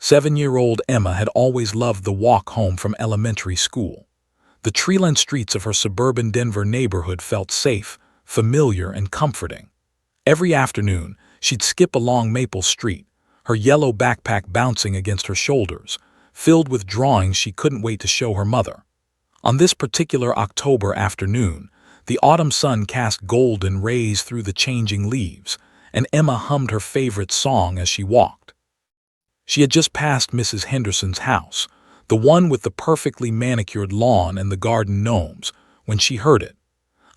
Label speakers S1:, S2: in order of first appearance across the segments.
S1: 7-year-old Emma had always loved the walk home from elementary school. The tree-lined streets of her suburban Denver neighborhood felt safe, familiar, and comforting. Every afternoon, she'd skip along Maple Street, her yellow backpack bouncing against her shoulders, filled with drawings she couldn't wait to show her mother. On this particular October afternoon, the autumn sun cast golden rays through the changing leaves, and Emma hummed her favorite song as she walked. She had just passed Mrs. Henderson's house, the one with the perfectly manicured lawn and the garden gnomes, when she heard it.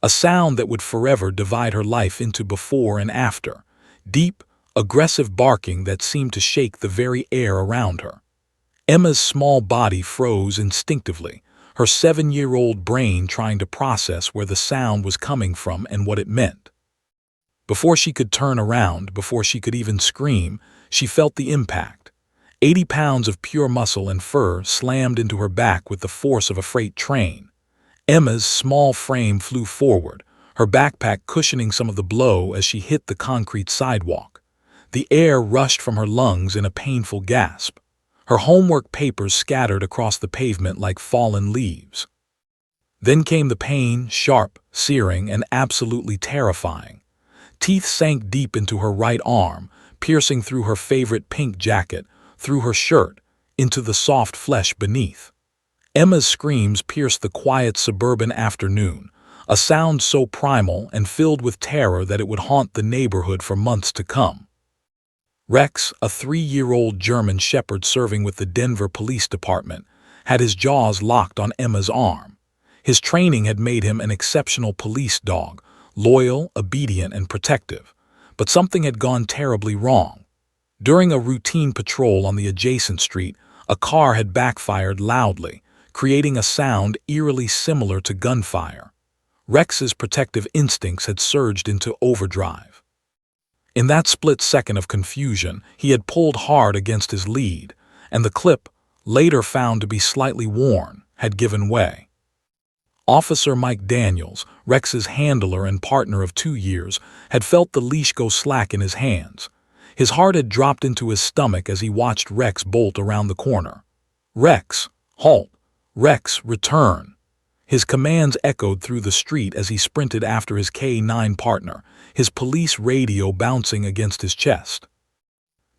S1: A sound that would forever divide her life into before and after, deep, aggressive barking that seemed to shake the very air around her. Emma's small body froze instinctively, her 7-year-old brain trying to process where the sound was coming from and what it meant. Before she could turn around, before she could even scream, she felt the impact. 80 pounds of pure muscle and fur slammed into her back with the force of a freight train. Emma's small frame flew forward, her backpack cushioning some of the blow as she hit the concrete sidewalk. The air rushed from her lungs in a painful gasp. Her homework papers scattered across the pavement like fallen leaves. Then came the pain, sharp, searing, and absolutely terrifying. Teeth sank deep into her right arm, piercing through her favorite pink jacket, through her shirt, into the soft flesh beneath. Emma's screams pierced the quiet suburban afternoon, a sound so primal and filled with terror that it would haunt the neighborhood for months to come. Rex, a 3-year-old German shepherd serving with the Denver Police Department, had his jaws locked on Emma's arm. His training had made him an exceptional police dog, loyal, obedient, and protective. But something had gone terribly wrong. During a routine patrol on the adjacent street, a car had backfired loudly, creating a sound eerily similar to gunfire. Rex's protective instincts had surged into overdrive. In that split second of confusion, he had pulled hard against his lead, and the clip, later found to be slightly worn, had given way. Officer Mike Daniels, Rex's handler and partner of 2 years, had felt the leash go slack in his hands. His heart had dropped into his stomach as he watched Rex bolt around the corner. "Rex, halt! Rex, return!" His commands echoed through the street as he sprinted after his K-9 partner, his police radio bouncing against his chest.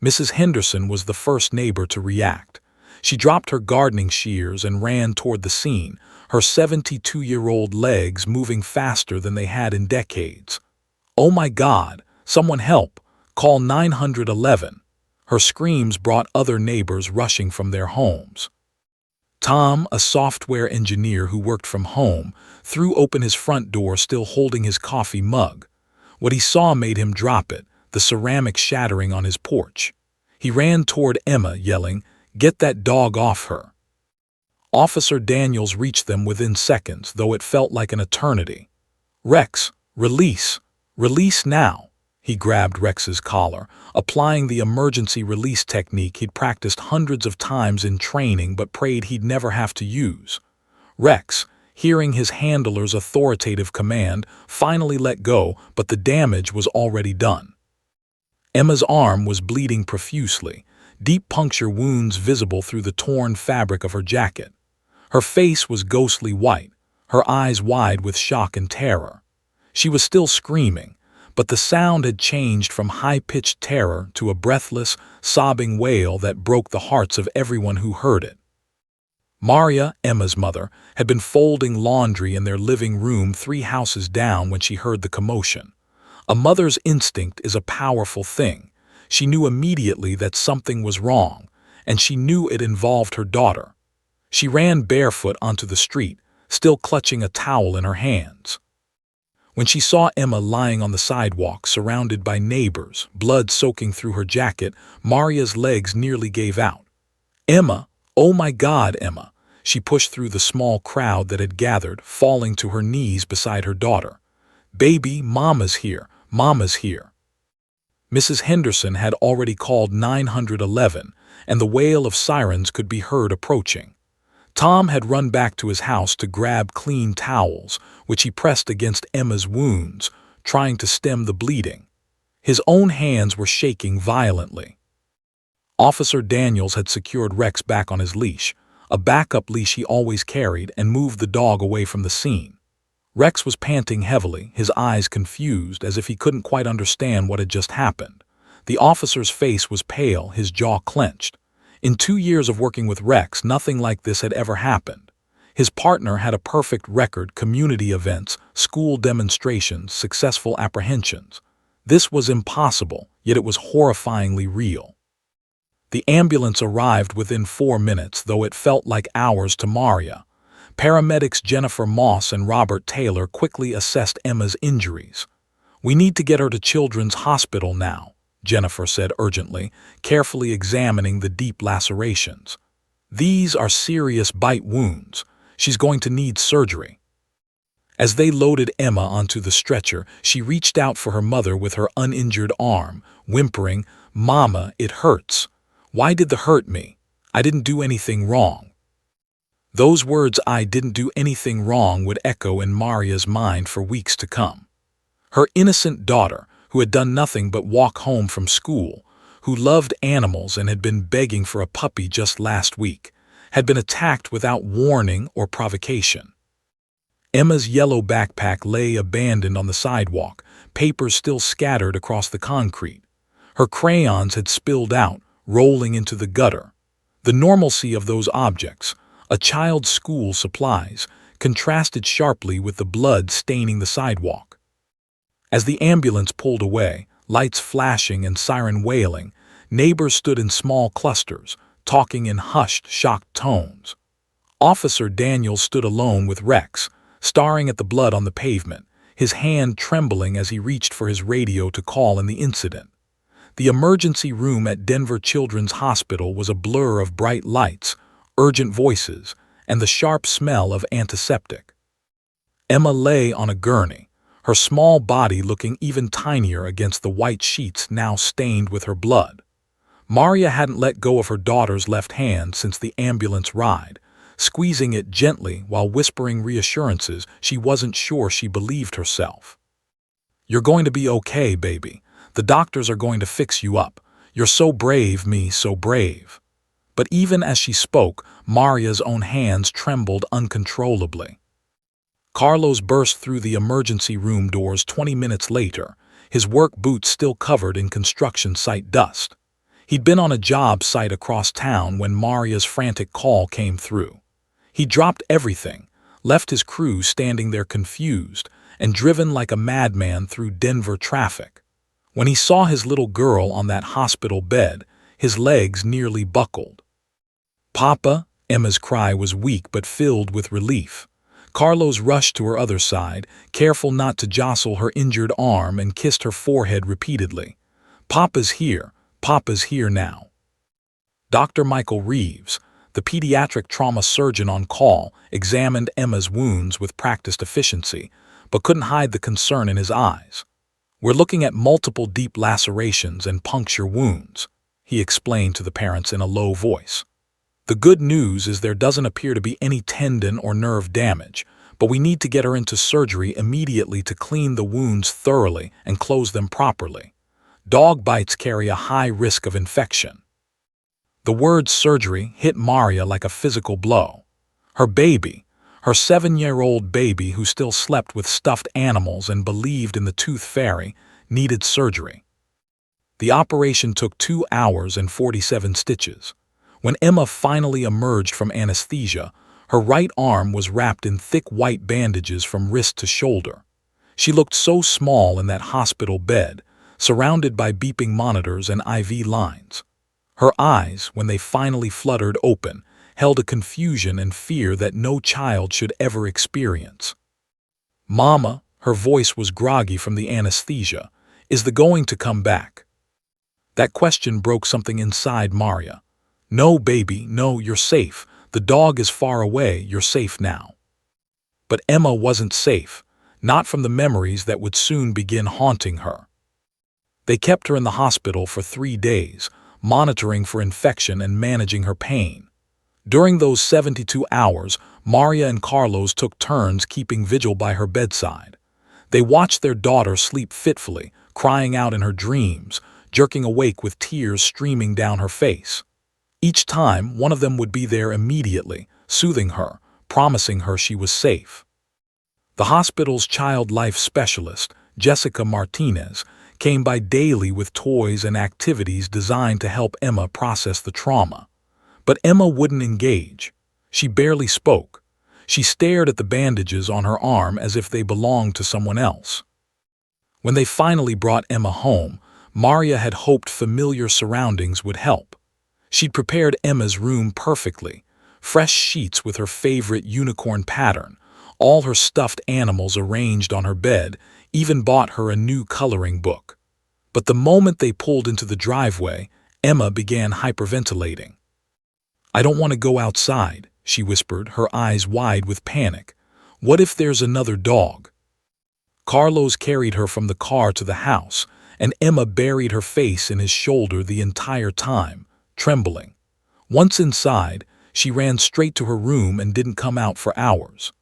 S1: Mrs. Henderson was the first neighbor to react. She dropped her gardening shears and ran toward the scene, her 72-year-old legs moving faster than they had in decades. "Oh my God! Someone help! Call 911. Her screams brought other neighbors rushing from their homes. Tom, a software engineer who worked from home, threw open his front door still holding his coffee mug. What he saw made him drop it, the ceramic shattering on his porch. He ran toward Emma, yelling, "Get that dog off her!" Officer Daniels reached them within seconds, though it felt like an eternity. "Rex, release! Release now!" He grabbed Rex's collar, applying the emergency release technique he'd practiced hundreds of times in training but prayed he'd never have to use. Rex, hearing his handler's authoritative command, finally let go, but the damage was already done. Emma's arm was bleeding profusely, deep puncture wounds visible through the torn fabric of her jacket. Her face was ghostly white, her eyes wide with shock and terror. She was still screaming, but the sound had changed from high-pitched terror to a breathless, sobbing wail that broke the hearts of everyone who heard it. Maria, Emma's mother, had been folding laundry in their living room 3 houses down when she heard the commotion. A mother's instinct is a powerful thing. She knew immediately that something was wrong, and she knew it involved her daughter. She ran barefoot onto the street, still clutching a towel in her hands. When she saw Emma lying on the sidewalk, surrounded by neighbors, blood soaking through her jacket, Maria's legs nearly gave out. "Emma! Oh my God, Emma!" She pushed through the small crowd that had gathered, falling to her knees beside her daughter. "Baby, Mama's here! Mama's here!" Mrs. Henderson had already called 911, and the wail of sirens could be heard approaching. Tom had run back to his house to grab clean towels, which he pressed against Emma's wounds, trying to stem the bleeding. His own hands were shaking violently. Officer Daniels had secured Rex back on his leash, a backup leash he always carried, and moved the dog away from the scene. Rex was panting heavily, his eyes confused as if he couldn't quite understand what had just happened. The officer's face was pale, his jaw clenched. In 2 years of working with Rex, nothing like this had ever happened. His partner had a perfect record: community events, school demonstrations, successful apprehensions. This was impossible, yet it was horrifyingly real. The ambulance arrived within 4 minutes, though it felt like hours to Maria. Paramedics Jennifer Moss and Robert Taylor quickly assessed Emma's injuries. "We need to get her to Children's Hospital now," Jennifer said urgently, carefully examining the deep lacerations. "These are serious bite wounds. She's going to need surgery." As they loaded Emma onto the stretcher, she reached out for her mother with her uninjured arm, whimpering, "Mama, it hurts. Why did the hurt me? I didn't do anything wrong." Those words, "I didn't do anything wrong," would echo in Maria's mind for weeks to come. Her innocent daughter, who had done nothing but walk home from school, who loved animals and had been begging for a puppy just last week, had been attacked without warning or provocation. Emma's yellow backpack lay abandoned on the sidewalk, papers still scattered across the concrete. Her crayons had spilled out, rolling into the gutter. The normalcy of those objects, a child's school supplies, contrasted sharply with the blood staining the sidewalk. As the ambulance pulled away, lights flashing and siren wailing, neighbors stood in small clusters, talking in hushed, shocked tones. Officer Daniels stood alone with Rex, staring at the blood on the pavement, his hand trembling as he reached for his radio to call in the incident. The emergency room at Denver Children's Hospital was a blur of bright lights, urgent voices, and the sharp smell of antiseptic. Emma lay on a gurney, her small body looking even tinier against the white sheets now stained with her blood. Maria hadn't let go of her daughter's left hand since the ambulance ride, squeezing it gently while whispering reassurances she wasn't sure she believed herself. "You're going to be okay, baby. The doctors are going to fix you up. You're so brave, me, so brave." But even as she spoke, Maria's own hands trembled uncontrollably. Carlos burst through the emergency room doors 20 minutes later, his work boots still covered in construction site dust. He'd been on a job site across town when Maria's frantic call came through. He dropped everything, left his crew standing there confused, and driven like a madman through Denver traffic. When he saw his little girl on that hospital bed, his legs nearly buckled. "Papa," Emma's cry was weak but filled with relief. Carlos rushed to her other side, careful not to jostle her injured arm, and kissed her forehead repeatedly. "Papa's here. Papa's here now." Dr. Michael Reeves, the pediatric trauma surgeon on call, examined Emma's wounds with practiced efficiency, but couldn't hide the concern in his eyes. "We're looking at multiple deep lacerations and puncture wounds," he explained to the parents in a low voice. "The good news is there doesn't appear to be any tendon or nerve damage, but we need to get her into surgery immediately to clean the wounds thoroughly and close them properly. Dog bites carry a high risk of infection." The word surgery hit Maria like a physical blow. Her baby, her 7-year-old baby who still slept with stuffed animals and believed in the tooth fairy, needed surgery. The operation took 2 hours and 47 stitches. When Emma finally emerged from anesthesia, her right arm was wrapped in thick white bandages from wrist to shoulder. She looked so small in that hospital bed, surrounded by beeping monitors and IV lines. Her eyes, when they finally fluttered open, held a confusion and fear that no child should ever experience. "Mama," her voice was groggy from the anesthesia, "is the going to come back?" That question broke something inside Maria. "No, baby, no, you're safe. The dog is far away, you're safe now." But Emma wasn't safe, not from the memories that would soon begin haunting her. They kept her in the hospital for 3 days, monitoring for infection and managing her pain. During those 72 hours, Maria and Carlos took turns keeping vigil by her bedside. They watched their daughter sleep fitfully, crying out in her dreams, jerking awake with tears streaming down her face. Each time, one of them would be there immediately, soothing her, promising her she was safe. The hospital's child life specialist, Jessica Martinez, came by daily with toys and activities designed to help Emma process the trauma. But Emma wouldn't engage. She barely spoke. She stared at the bandages on her arm as if they belonged to someone else. When they finally brought Emma home, Maria had hoped familiar surroundings would help. She'd prepared Emma's room perfectly, fresh sheets with her favorite unicorn pattern, all her stuffed animals arranged on her bed, even bought her a new coloring book. But the moment they pulled into the driveway, Emma began hyperventilating. "I don't want to go outside," she whispered, her eyes wide with panic. "What if there's another dog?" Carlos carried her from the car to the house, and Emma buried her face in his shoulder the entire time, trembling. Once inside, she ran straight to her room and didn't come out for hours.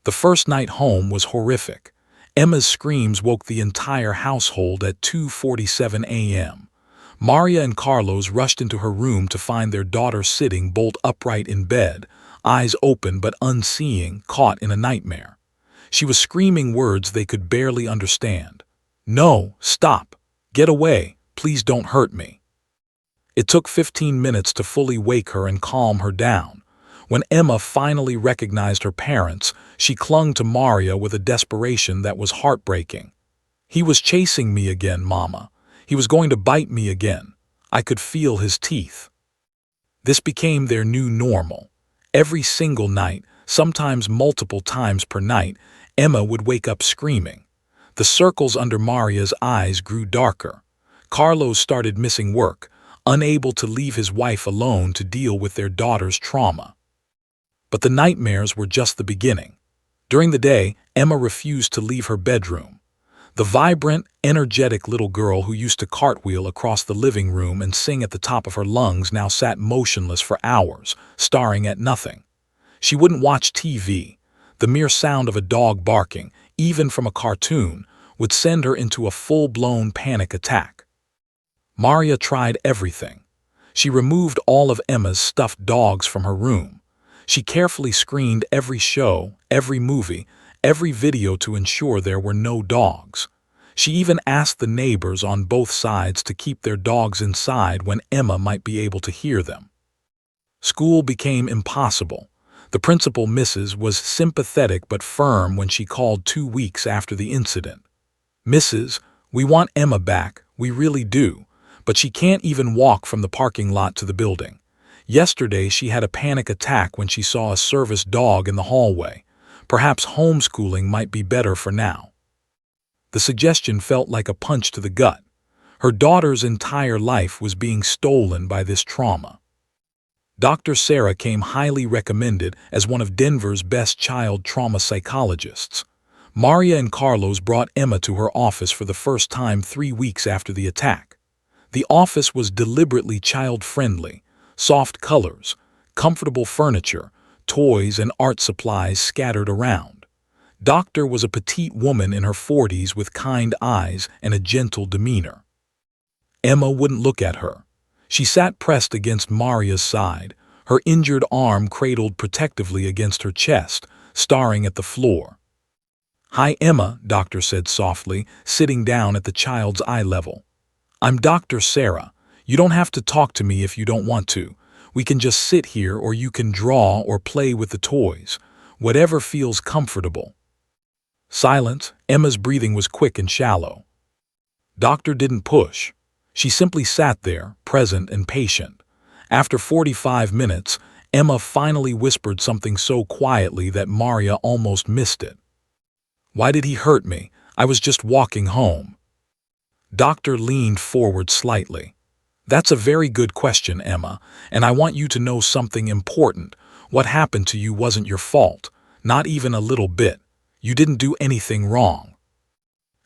S1: The first night home was horrific. Emma's screams woke the entire household at 2:47 a.m. Maria and Carlos rushed into her room to find their daughter sitting bolt upright in bed, eyes open but unseeing, caught in a nightmare. She was screaming words they could barely understand. "No, stop. Get away. Please don't hurt me." It took 15 minutes to fully wake her and calm her down. When Emma finally recognized her parents, she clung to Maria with a desperation that was heartbreaking. "He was chasing me again, Mama. He was going to bite me again. I could feel his teeth." This became their new normal. Every single night, sometimes multiple times per night, Emma would wake up screaming. The circles under Maria's eyes grew darker. Carlos started missing work, unable to leave his wife alone to deal with their daughter's trauma. But the nightmares were just the beginning. During the day, Emma refused to leave her bedroom. The vibrant, energetic little girl who used to cartwheel across the living room and sing at the top of her lungs now sat motionless for hours, staring at nothing. She wouldn't watch TV. The mere sound of a dog barking, even from a cartoon, would send her into a full-blown panic attack. Maria tried everything. She removed all of Emma's stuffed dogs from her room. She carefully screened every show, every movie, every video to ensure there were no dogs. She even asked the neighbors on both sides to keep their dogs inside when Emma might be able to hear them. School became impossible. The principal, Mrs., was sympathetic but firm when she called 2 weeks after the incident. "Mrs., we want Emma back, we really do, but she can't even walk from the parking lot to the building. Yesterday she had a panic attack when she saw a service dog in the hallway. Perhaps homeschooling might be better for now." The suggestion felt like a punch to the gut. Her daughter's entire life was being stolen by this trauma. Dr. Sarah came highly recommended as one of Denver's best child trauma psychologists. Maria and Carlos brought Emma to her office for the first time 3 weeks after the attack. The office was deliberately child-friendly, soft colors, comfortable furniture, toys and art supplies scattered around. Doctor was a petite woman in her 40s with kind eyes and a gentle demeanor. Emma wouldn't look at her. She sat pressed against Maria's side, her injured arm cradled protectively against her chest, staring at the floor. "Hi, Emma," Doctor said softly, sitting down at the child's eye level. "I'm Dr. Sarah. You don't have to talk to me if you don't want to. We can just sit here, or you can draw or play with the toys. Whatever feels comfortable." Silence. Emma's breathing was quick and shallow. Doctor didn't push. She simply sat there, present and patient. After 45 minutes, Emma finally whispered something so quietly that Maria almost missed it. "Why did he hurt me? I was just walking home." Doctor leaned forward slightly. "That's a very good question, Emma, and I want you to know something important. What happened to you wasn't your fault, not even a little bit. You didn't do anything wrong."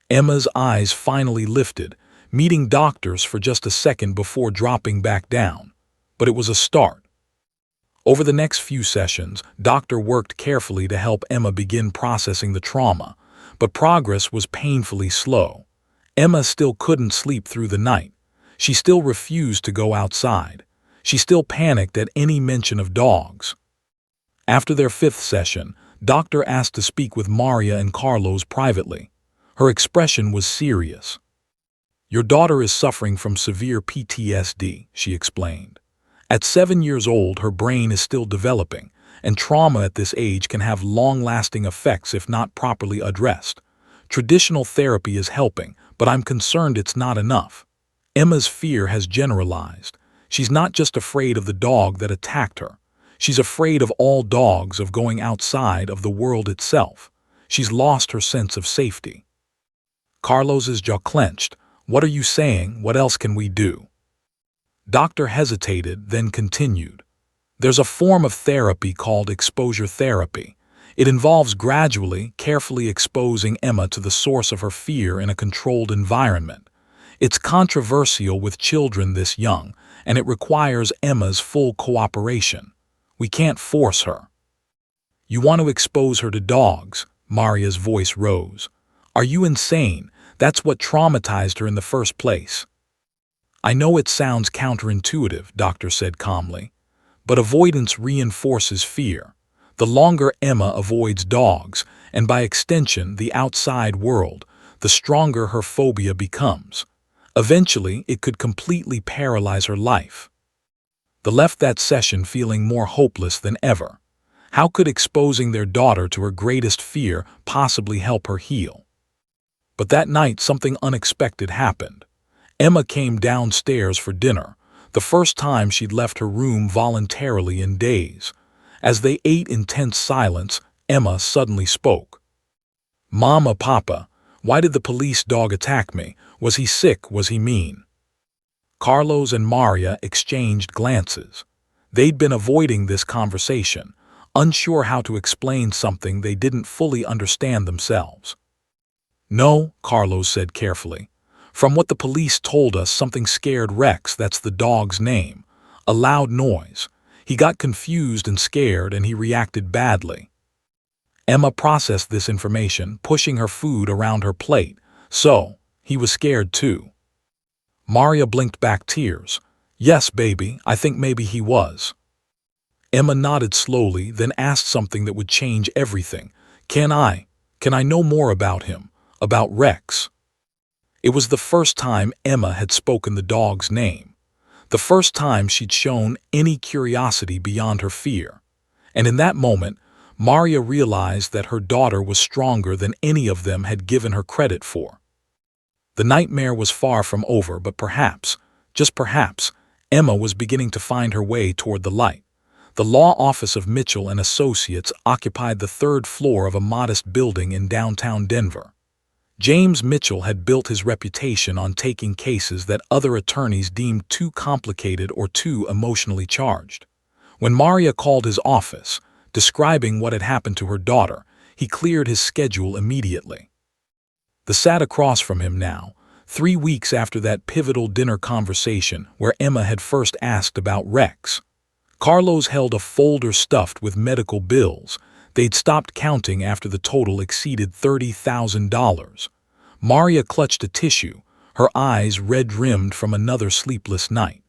S1: Emma's eyes finally lifted, meeting Doctor's for just a second before dropping back down. But it was a start. Over the next few sessions, Doctor worked carefully to help Emma begin processing the trauma, but progress was painfully slow. Emma still couldn't sleep through the night, She still refused to go outside. She still panicked at any mention of dogs. After their fifth session, Doctor asked to speak with Maria and Carlos privately. Her expression was serious. "Your daughter is suffering from severe PTSD," she explained. "At 7 years old, her brain is still developing, and trauma at this age can have long-lasting effects if not properly addressed. Traditional therapy is helping, but I'm concerned it's not enough. Emma's fear has generalized. She's not just afraid of the dog that attacked her. She's afraid of all dogs, of going outside, of the world itself. She's lost her sense of safety." Carlos's jaw clenched. "What are you saying? What else can we do?" Doctor hesitated, then continued. "There's a form of therapy called exposure therapy. It involves gradually, carefully exposing Emma to the source of her fear in a controlled environment. It's controversial with children this young, and it requires Emma's full cooperation. We can't force her." "You want to expose her to dogs?" Maria's voice rose. "Are you insane? That's what traumatized her in the first place." "I know it sounds counterintuitive," Doctor said calmly, "but avoidance reinforces fear. The longer Emma avoids dogs, and by extension the outside world, the stronger her phobia becomes. Eventually, it could completely paralyze her life." They left that session feeling more hopeless than ever. How could exposing their daughter to her greatest fear possibly help her heal? But that night something unexpected happened. Emma came downstairs for dinner, the first time she'd left her room voluntarily in days. As they ate in tense silence, Emma suddenly spoke. "Mama, Papa, why did the police dog attack me? Was he sick? Was he mean?" Carlos and Maria exchanged glances. They'd been avoiding this conversation, unsure how to explain something they didn't fully understand themselves. "No," Carlos said carefully. "From what the police told us, something scared Rex, that's the dog's name. A loud noise. He got confused and scared, and he reacted badly." Emma processed this information, pushing her food around her plate. "So, he was scared too?" Maria blinked back tears. "Yes, baby, I think maybe he was." Emma nodded slowly, then asked something that would change everything. Can I know more about him? About Rex?" It was the first time Emma had spoken the dog's name. The first time she'd shown any curiosity beyond her fear. And in that moment, Maria realized that her daughter was stronger than any of them had given her credit for. The nightmare was far from over, but perhaps, just perhaps, Emma was beginning to find her way toward the light. The law office of Mitchell and Associates occupied the third floor of a modest building in downtown Denver. James Mitchell had built his reputation on taking cases that other attorneys deemed too complicated or too emotionally charged. When Maria called his office, describing what had happened to her daughter, he cleared his schedule immediately. They sat across from him now, 3 weeks after that pivotal dinner conversation where Emma had first asked about Rex. Carlos held a folder stuffed with medical bills. They'd stopped counting after the total exceeded $30,000. Maria clutched a tissue, her eyes red-rimmed from another sleepless night.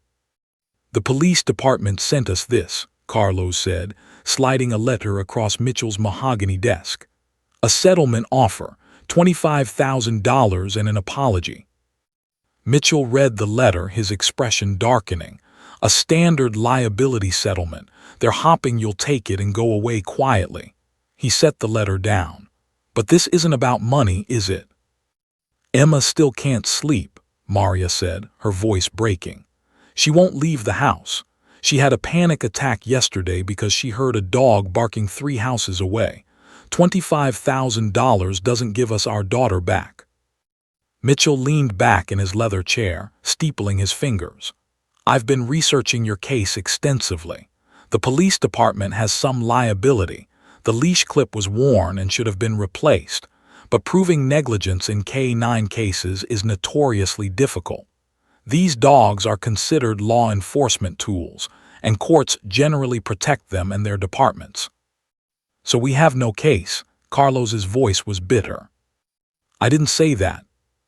S1: "The police department sent us this," Carlos said, sliding a letter across Mitchell's mahogany desk. "A settlement offer, $25,000 and an apology." Mitchell read the letter, his expression darkening. "A standard liability settlement. They're hoping you'll take it and go away quietly." He set the letter down. "But this isn't about money, is it?" "Emma still can't sleep," Maria said, her voice breaking. "She won't leave the house. She had a panic attack yesterday because she heard a dog barking 3 houses away. $25,000 doesn't give us our daughter back." Mitchell leaned back in his leather chair, steepling his fingers. "I've been researching your case extensively. The police department has some liability. The leash clip was worn and should have been replaced, but proving negligence in K-9 cases is notoriously difficult. These dogs are considered law enforcement tools, and courts generally protect them and their departments. So we have no case." Carlos's voice was bitter. "I didn't say that."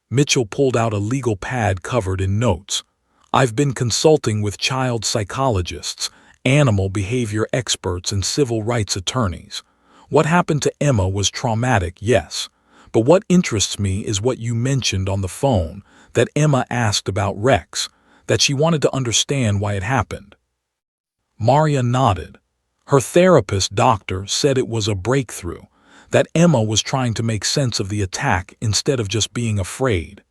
S1: Mitchell pulled out a legal pad covered in notes. I've been consulting with child psychologists, animal behavior experts, and civil rights attorneys. What happened to Emma was traumatic, yes. But what interests me is what you mentioned on the phone, that Emma asked about Rex, that she wanted to understand why it happened. Maria nodded. Her therapist doctor said it was a breakthrough, that Emma was trying to make sense of the attack instead of just being afraid.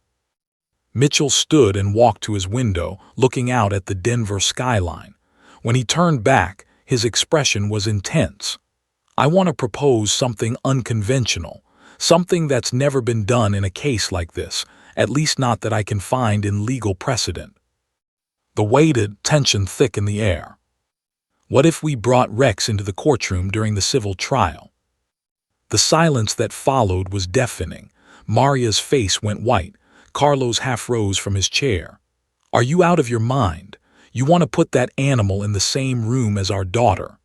S1: Mitchell stood and walked to his window, looking out at the Denver skyline. When he turned back, his expression was intense. I want to propose something unconventional, something that's never been done in a case like this, at least not that I can find in legal precedent. The weighted tension thick in the air. What if we brought Rex into the courtroom during the civil trial? The silence that followed was deafening. Maria's face went white. Carlos half rose from his chair. Are you out of your mind? You want to put that animal in the same room as our daughter?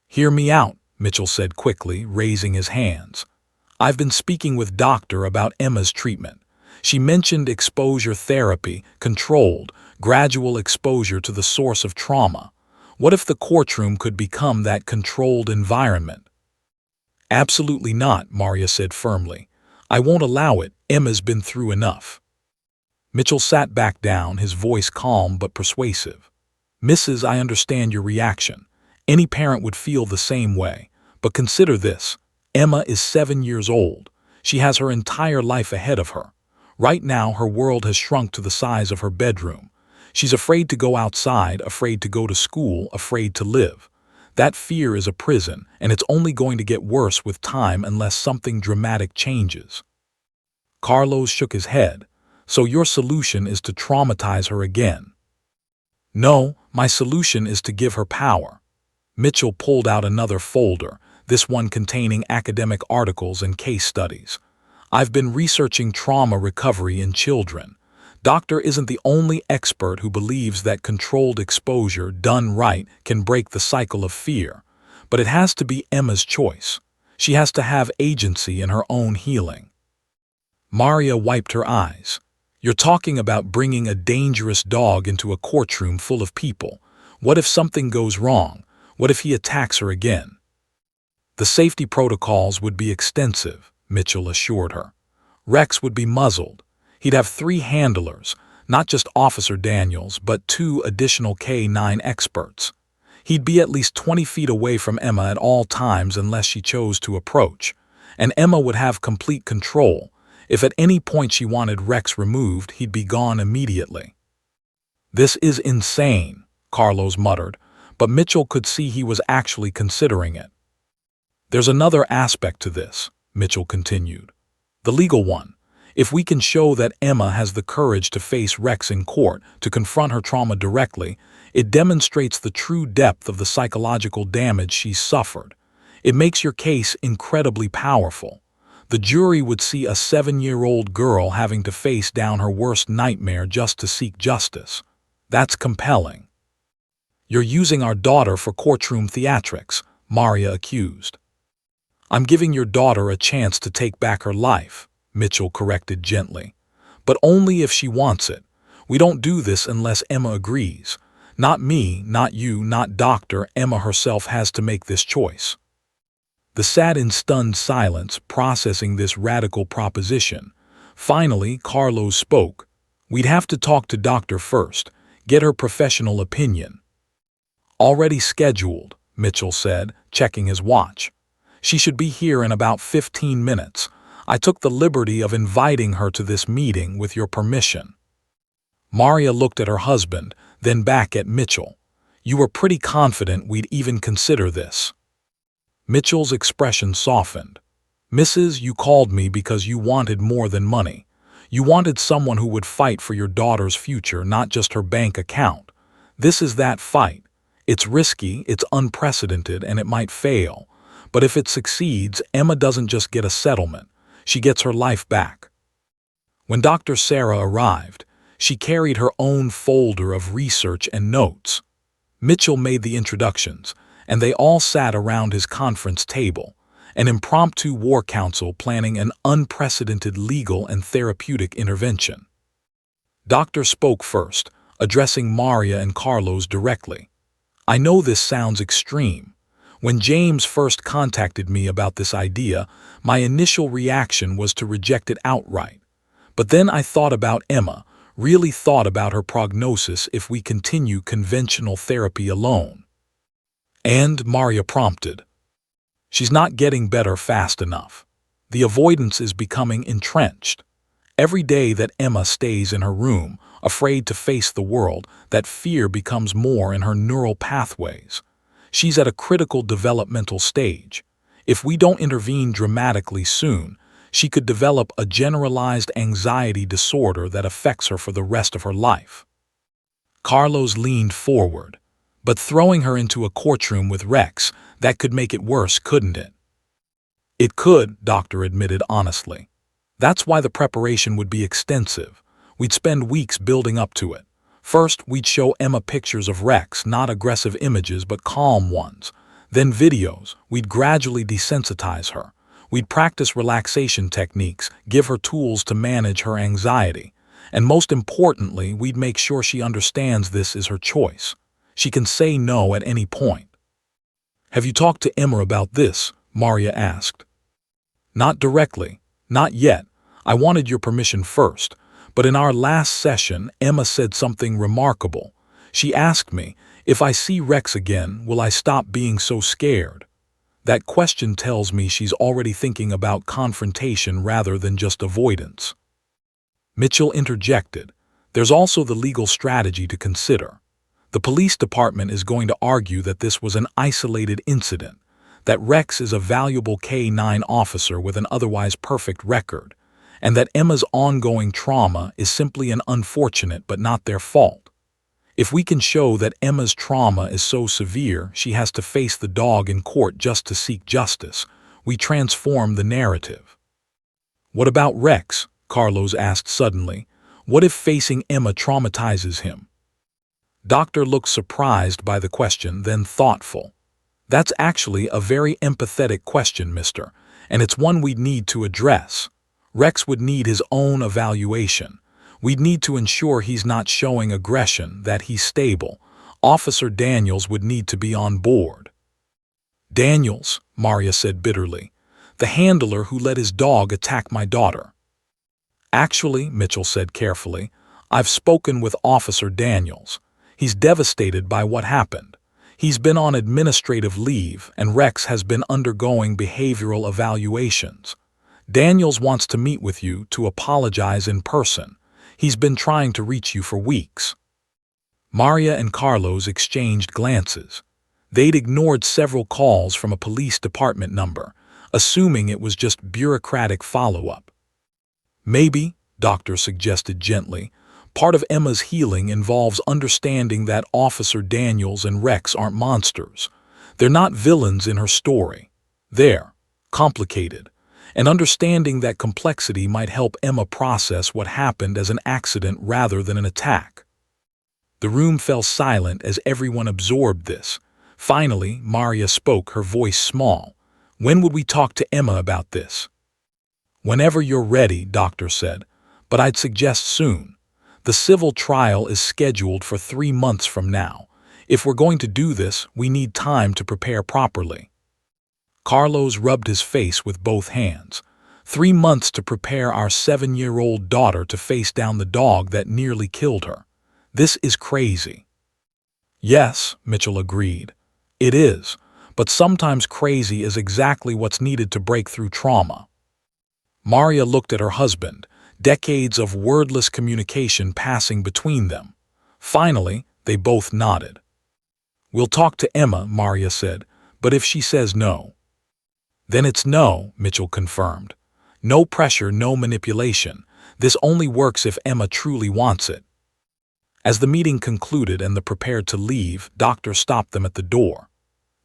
S1: Hear me out, Mitchell said quickly, raising his hands. I've been speaking with Doctor about Emma's treatment. She mentioned exposure therapy, controlled, gradual exposure to the source of trauma. What if the courtroom could become that controlled environment? Absolutely not, Maria said firmly. I won't allow it. Emma's been through enough. Mitchell sat back down, his voice calm but persuasive. Mrs., I understand your reaction. Any parent would feel the same way. But consider this. Emma is 7 years old. She has her entire life ahead of her. Right now, her world has shrunk to the size of her bedroom. She's afraid to go outside, afraid to go to school, afraid to live. That fear is a prison, and it's only going to get worse with time unless something dramatic changes. Carlos shook his head. So your solution is to traumatize her again? No, my solution is to give her power. Mitchell pulled out another folder, this one containing academic articles and case studies. I've been researching trauma recovery in children. Doctor isn't the only expert who believes that controlled exposure, done right, can break the cycle of fear. But it has to be Emma's choice. She has to have agency in her own healing. Maria wiped her eyes. You're talking about bringing a dangerous dog into a courtroom full of people. What if something goes wrong? What if he attacks her again? The safety protocols would be extensive, Mitchell assured her. Rex would be muzzled. He'd have 3 handlers, not just Officer Daniels, but 2 additional K-9 experts. He'd be at least 20 feet away from Emma at all times unless she chose to approach. And Emma would have complete control. If at any point she wanted Rex removed, he'd be gone immediately. This is insane, Carlos muttered, but Mitchell could see he was actually considering it. There's another aspect to this, Mitchell continued. The legal one. If we can show that Emma has the courage to face Rex in court, to confront her trauma directly, it demonstrates the true depth of the psychological damage she's suffered. It makes your case incredibly powerful. The jury would see a 7-year-old girl having to face down her worst nightmare just to seek justice. That's compelling. You're using our daughter for courtroom theatrics, Maria accused. I'm giving your daughter a chance to take back her life, Mitchell corrected gently. But only if she wants it. We don't do this unless Emma agrees. Not me, not you, not Doctor. Emma herself has to make this choice. They sat in stunned silence, processing this radical proposition. Finally, Carlos spoke. We'd have to talk to Doctor first, get her professional opinion. Already scheduled, Mitchell said, checking his watch. She should be here in about 15 minutes. I took the liberty of inviting her to this meeting with your permission. Maria looked at her husband, then back at Mitchell. You were pretty confident we'd even consider this. Mitchell's expression softened. Mrs., you called me because you wanted more than money. You wanted someone who would fight for your daughter's future, not just her bank account. This is that fight. It's risky, it's unprecedented, and it might fail. But if it succeeds, Emma doesn't just get a settlement. She gets her life back. When Dr. Sarah arrived, she carried her own folder of research and notes. Mitchell made the introductions, and they all sat around his conference table, an impromptu war council planning an unprecedented legal and therapeutic intervention. Doctor spoke first, addressing Maria and Carlos directly. I know this sounds extreme. When James first contacted me about this idea, my initial reaction was to reject it outright. But then I thought about Emma, really thought about her prognosis if we continue conventional therapy alone. And Maria prompted. She's not getting better fast enough. The avoidance is becoming entrenched. Every day that Emma stays in her room, afraid to face the world, that fear becomes more in her neural pathways. She's at a critical developmental stage. If we don't intervene dramatically soon, she could develop a generalized anxiety disorder that affects her for the rest of her life. Carlos leaned forward. But throwing her into a courtroom with Rex, that could make it worse, couldn't it? It could, Doctor admitted honestly. That's why the preparation would be extensive. We'd spend weeks building up to it. First, we'd show Emma pictures of Rex, not aggressive images but calm ones. Then videos. We'd gradually desensitize her. We'd practice relaxation techniques, give her tools to manage her anxiety. And most importantly, we'd make sure she understands this is her choice. She can say no at any point. Have you talked to Emma about this? Maria asked. Not directly. Not yet. I wanted your permission first. But in our last session, Emma said something remarkable. She asked me, if I see Rex again, will I stop being so scared? That question tells me she's already thinking about confrontation rather than just avoidance. Mitchell interjected. There's also the legal strategy to consider. The police department is going to argue that this was an isolated incident, that Rex is a valuable K-9 officer with an otherwise perfect record, and that Emma's ongoing trauma is simply an unfortunate but not their fault. If we can show that Emma's trauma is so severe she has to face the dog in court just to seek justice, we transform the narrative. What about Rex? Carlos asked suddenly. What if facing Emma traumatizes him? Doctor looked surprised by the question, then thoughtful. That's actually a very empathetic question, mister, and it's one we'd need to address. Rex would need his own evaluation. We'd need to ensure he's not showing aggression, that he's stable. Officer Daniels would need to be on board. Daniels, Maria said bitterly, the handler who let his dog attack my daughter. Actually, Mitchell said carefully, I've spoken with Officer Daniels. He's devastated by what happened. He's been on administrative leave, and Rex has been undergoing behavioral evaluations. Daniels wants to meet with you to apologize in person. He's been trying to reach you for weeks. Maria and Carlos exchanged glances. They'd ignored several calls from a police department number, assuming it was just bureaucratic follow-up. Maybe, Doctor suggested gently, part of Emma's healing involves understanding that Officer Daniels and Rex aren't monsters. They're not villains in her story. They're complicated. And understanding that complexity might help Emma process what happened as an accident rather than an attack. The room fell silent as everyone absorbed this. Finally, Maria spoke, her voice small. When would we talk to Emma about this? Whenever you're ready, Doctor said, but I'd suggest soon. The civil trial is scheduled for 3 months from now. If we're going to do this, we need time to prepare properly. Carlos rubbed his face with both hands. 3 months to prepare our 7-year-old daughter to face down the dog that nearly killed her. This is crazy. Yes, Mitchell agreed. It is, but sometimes crazy is exactly what's needed to break through trauma. Maria looked at her husband, decades of wordless communication passing between them. Finally, they both nodded. We'll talk to Emma, Maria said, but if she says no. Then it's no, Mitchell confirmed. No pressure, no manipulation. This only works if Emma truly wants it. As the meeting concluded and they prepared to leave, Doctor stopped them at the door.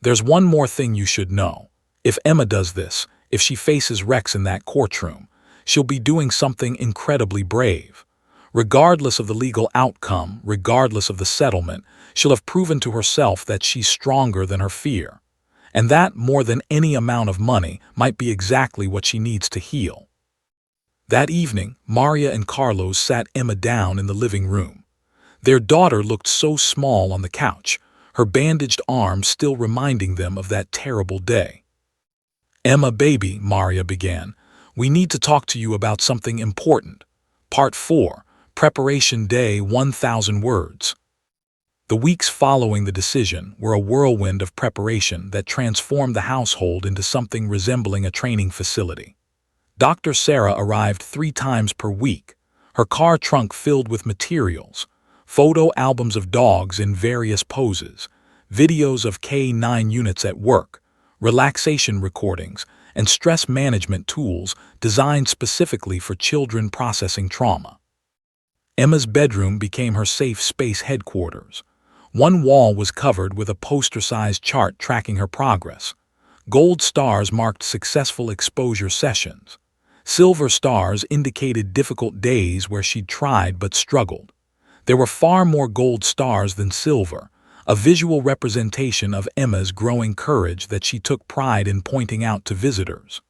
S1: There's one more thing you should know. If Emma does this, if she faces Rex in that courtroom, she'll be doing something incredibly brave. Regardless of the legal outcome, regardless of the settlement, she'll have proven to herself that she's stronger than her fear. And that, more than any amount of money, might be exactly what she needs to heal. That evening, Maria and Carlos sat Emma down in the living room. Their daughter looked so small on the couch, her bandaged arm still reminding them of that terrible day. "Emma, baby," Maria began, "we need to talk to you about something important. Part 4, Preparation Day 1000 Words." The weeks following the decision were a whirlwind of preparation that transformed the household into something resembling a training facility. Dr. Sarah arrived 3 times per week, her car trunk filled with materials, photo albums of dogs in various poses, videos of K9 units at work, relaxation recordings, and stress management tools designed specifically for children processing trauma. Emma's bedroom became her safe space headquarters. One wall was covered with a poster-sized chart tracking her progress. Gold stars marked successful exposure sessions. Silver stars indicated difficult days where she'd tried but struggled. There were far more gold stars than silver, a visual representation of Emma's growing courage that she took pride in pointing out to visitors.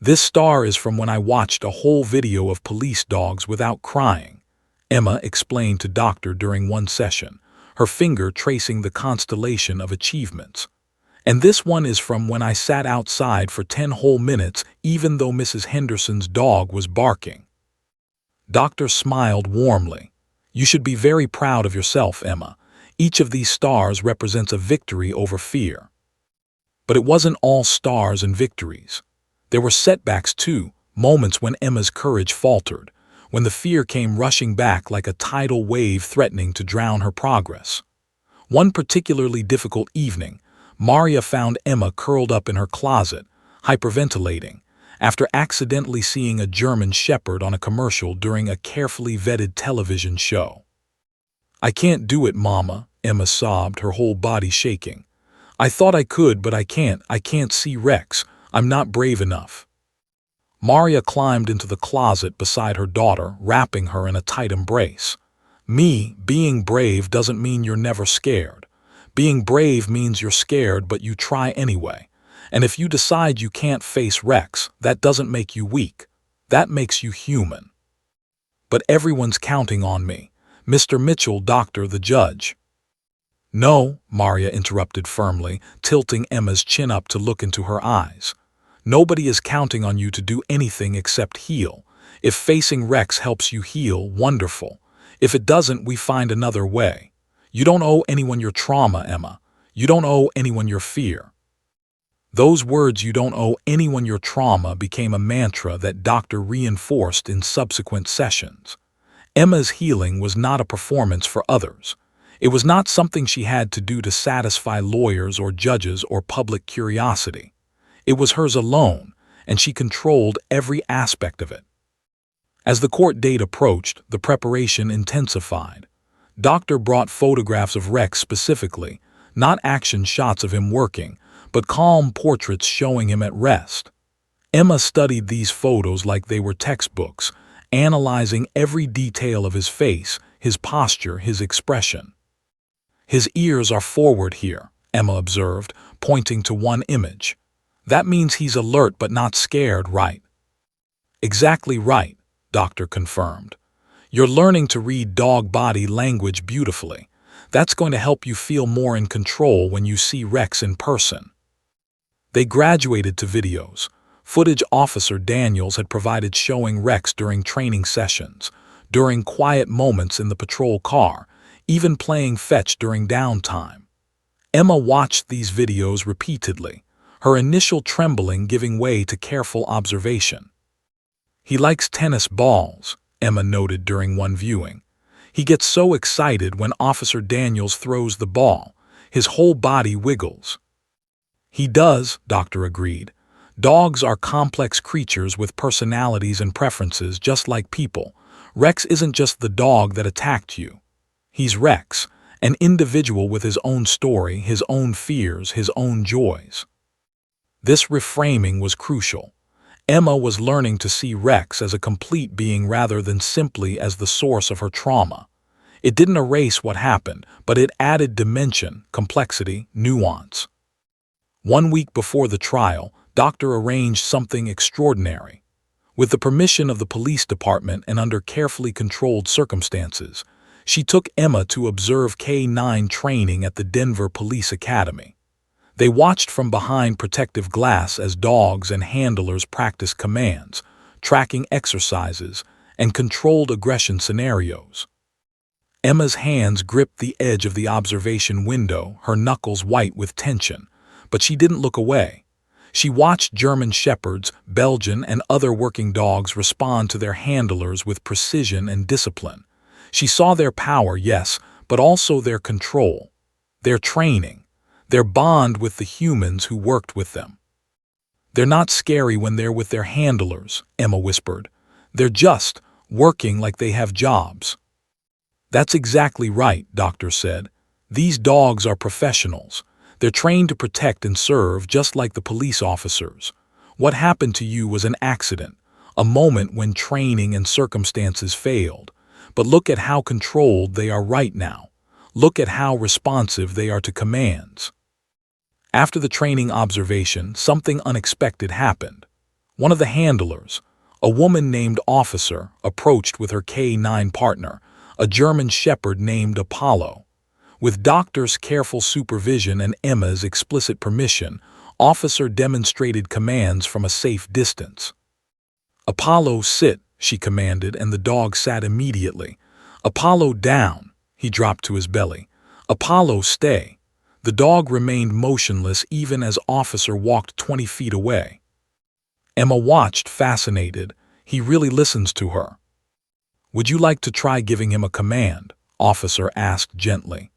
S1: "This star is from when I watched a whole video of police dogs without crying," Emma explained to Doctor during one session, her finger tracing the constellation of achievements. "And this one is from when I sat outside for 10 whole minutes even though Mrs. Henderson's dog was barking." Doctor smiled warmly. "You should be very proud of yourself, Emma. Each of these stars represents a victory over fear." But it wasn't all stars and victories. There were setbacks too, moments when Emma's courage faltered, when the fear came rushing back like a tidal wave threatening to drown her progress. One particularly difficult evening, Maria found Emma curled up in her closet, hyperventilating, after accidentally seeing a German Shepherd on a commercial during a carefully vetted television show. "I can't do it, Mama," Emma sobbed, her whole body shaking. "I thought I could, but I can't see Rex. I'm not brave enough." Maria climbed into the closet beside her daughter, wrapping her in a tight embrace. Being brave doesn't mean you're never scared. Being brave means you're scared, but you try anyway. And if you decide you can't face Rex, that doesn't make you weak. That makes you human. "But everyone's counting on me. Mr. Mitchell, doctor, the judge." "No," Maria interrupted firmly, tilting Emma's chin up to look into her eyes. "Nobody is counting on you to do anything except heal. If facing Rex helps you heal, wonderful. If it doesn't, we find another way. You don't owe anyone your trauma, Emma. You don't owe anyone your fear." Those words, "you don't owe anyone your trauma," became a mantra that Doctor reinforced in subsequent sessions. Emma's healing was not a performance for others. It was not something she had to do to satisfy lawyers or judges or public curiosity. It was hers alone, and she controlled every aspect of it. As the court date approached, the preparation intensified. Doctor brought photographs of Rex specifically, not action shots of him working, but calm portraits showing him at rest. Emma studied these photos like they were textbooks, analyzing every detail of his face, his posture, his expression. "His ears are forward here," Emma observed, pointing to one image. "That means he's alert but not scared, right?" "Exactly right," Doctor confirmed. "You're learning to read dog body language beautifully. That's going to help you feel more in control when you see Rex in person." They graduated to videos. Footage Officer Daniels had provided showing Rex during training sessions, during quiet moments in the patrol car, even playing fetch during downtime. Emma watched these videos repeatedly, her initial trembling giving way to careful observation. "He likes tennis balls," Emma noted during one viewing. "He gets so excited when Officer Daniels throws the ball. His whole body wiggles." "He does," Doctor agreed. "Dogs are complex creatures with personalities and preferences just like people. Rex isn't just the dog that attacked you. He's Rex, an individual with his own story, his own fears, his own joys." This reframing was crucial. Emma was learning to see Rex as a complete being rather than simply as the source of her trauma. It didn't erase what happened, but it added dimension, complexity, nuance. 1 week before the trial, Doctor arranged something extraordinary. With the permission of the police department and under carefully controlled circumstances, She took Emma to observe K-9 training at the Denver Police Academy. They watched from behind protective glass as dogs and handlers practiced commands, tracking exercises, and controlled aggression scenarios. Emma's hands gripped the edge of the observation window, her knuckles white with tension, but she didn't look away. She watched German Shepherds, Belgian, and other working dogs respond to their handlers with precision and discipline. She saw their power, yes, but also their control, their training, their bond with the humans who worked with them. "They're not scary when they're with their handlers," Emma whispered. "They're just working like they have jobs." "That's exactly right," Doctor said. "These dogs are professionals. They're trained to protect and serve just like the police officers. What happened to you was an accident, a moment when training and circumstances failed. But look at how controlled they are right now. Look at how responsive they are to commands." After the training observation, something unexpected happened. One of the handlers, a woman named Officer, approached with her K-9 partner, a German Shepherd named Apollo. With Doctor's careful supervision and Emma's explicit permission, Officer demonstrated commands from a safe distance. "Apollo, sit," she commanded, and the dog sat immediately. "Apollo, down." He dropped to his belly. "Apollo, stay." The dog remained motionless even as Officer walked 20 feet away. Emma watched, fascinated. He really listens to her. "Would you like to try giving him a command?" Officer asked gently.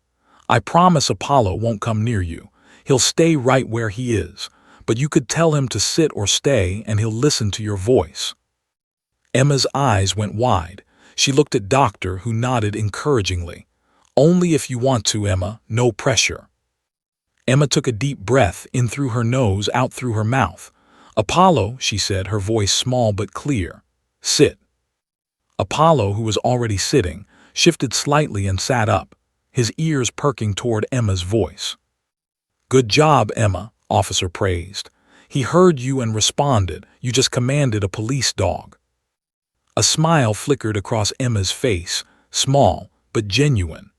S1: "I promise Apollo won't come near you. He'll stay right where he is. But you could tell him to sit or stay and he'll listen to your voice." Emma's eyes went wide. She looked at Doctor, who nodded encouragingly. "Only if you want to, Emma, no pressure." Emma took a deep breath, in through her nose, out through her mouth. "Apollo," she said, her voice small but clear. "Sit." Apollo, who was already sitting, shifted slightly and sat up, his ears perking toward Emma's voice. "Good job, Emma," Officer praised. "He heard you and responded. You just commanded a police dog." A smile flickered across Emma's face, small but genuine.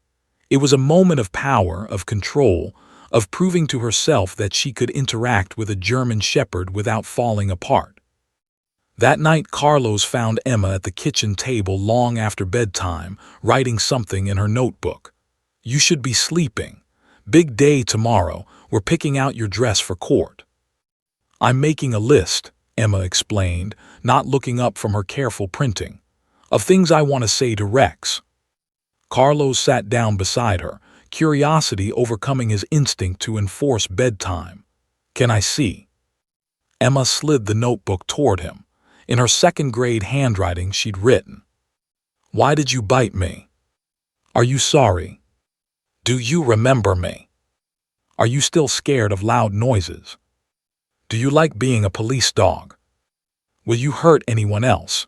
S1: It was a moment of power, of control, of proving to herself that she could interact with a German Shepherd without falling apart. That night, Carlos found Emma at the kitchen table long after bedtime, writing something in her notebook. "You should be sleeping. Big day tomorrow. We're picking out your dress for court." "I'm making a list," Emma explained, not looking up from her careful printing, "of things I want to say to Rex." Carlos sat down beside her, curiosity overcoming his instinct to enforce bedtime. "Can I see?" Emma slid the notebook toward him. In her second-grade handwriting, she'd written, "Why did you bite me? Are you sorry? Do you remember me? Are you still scared of loud noises? Do you like being a police dog? Will you hurt anyone else?"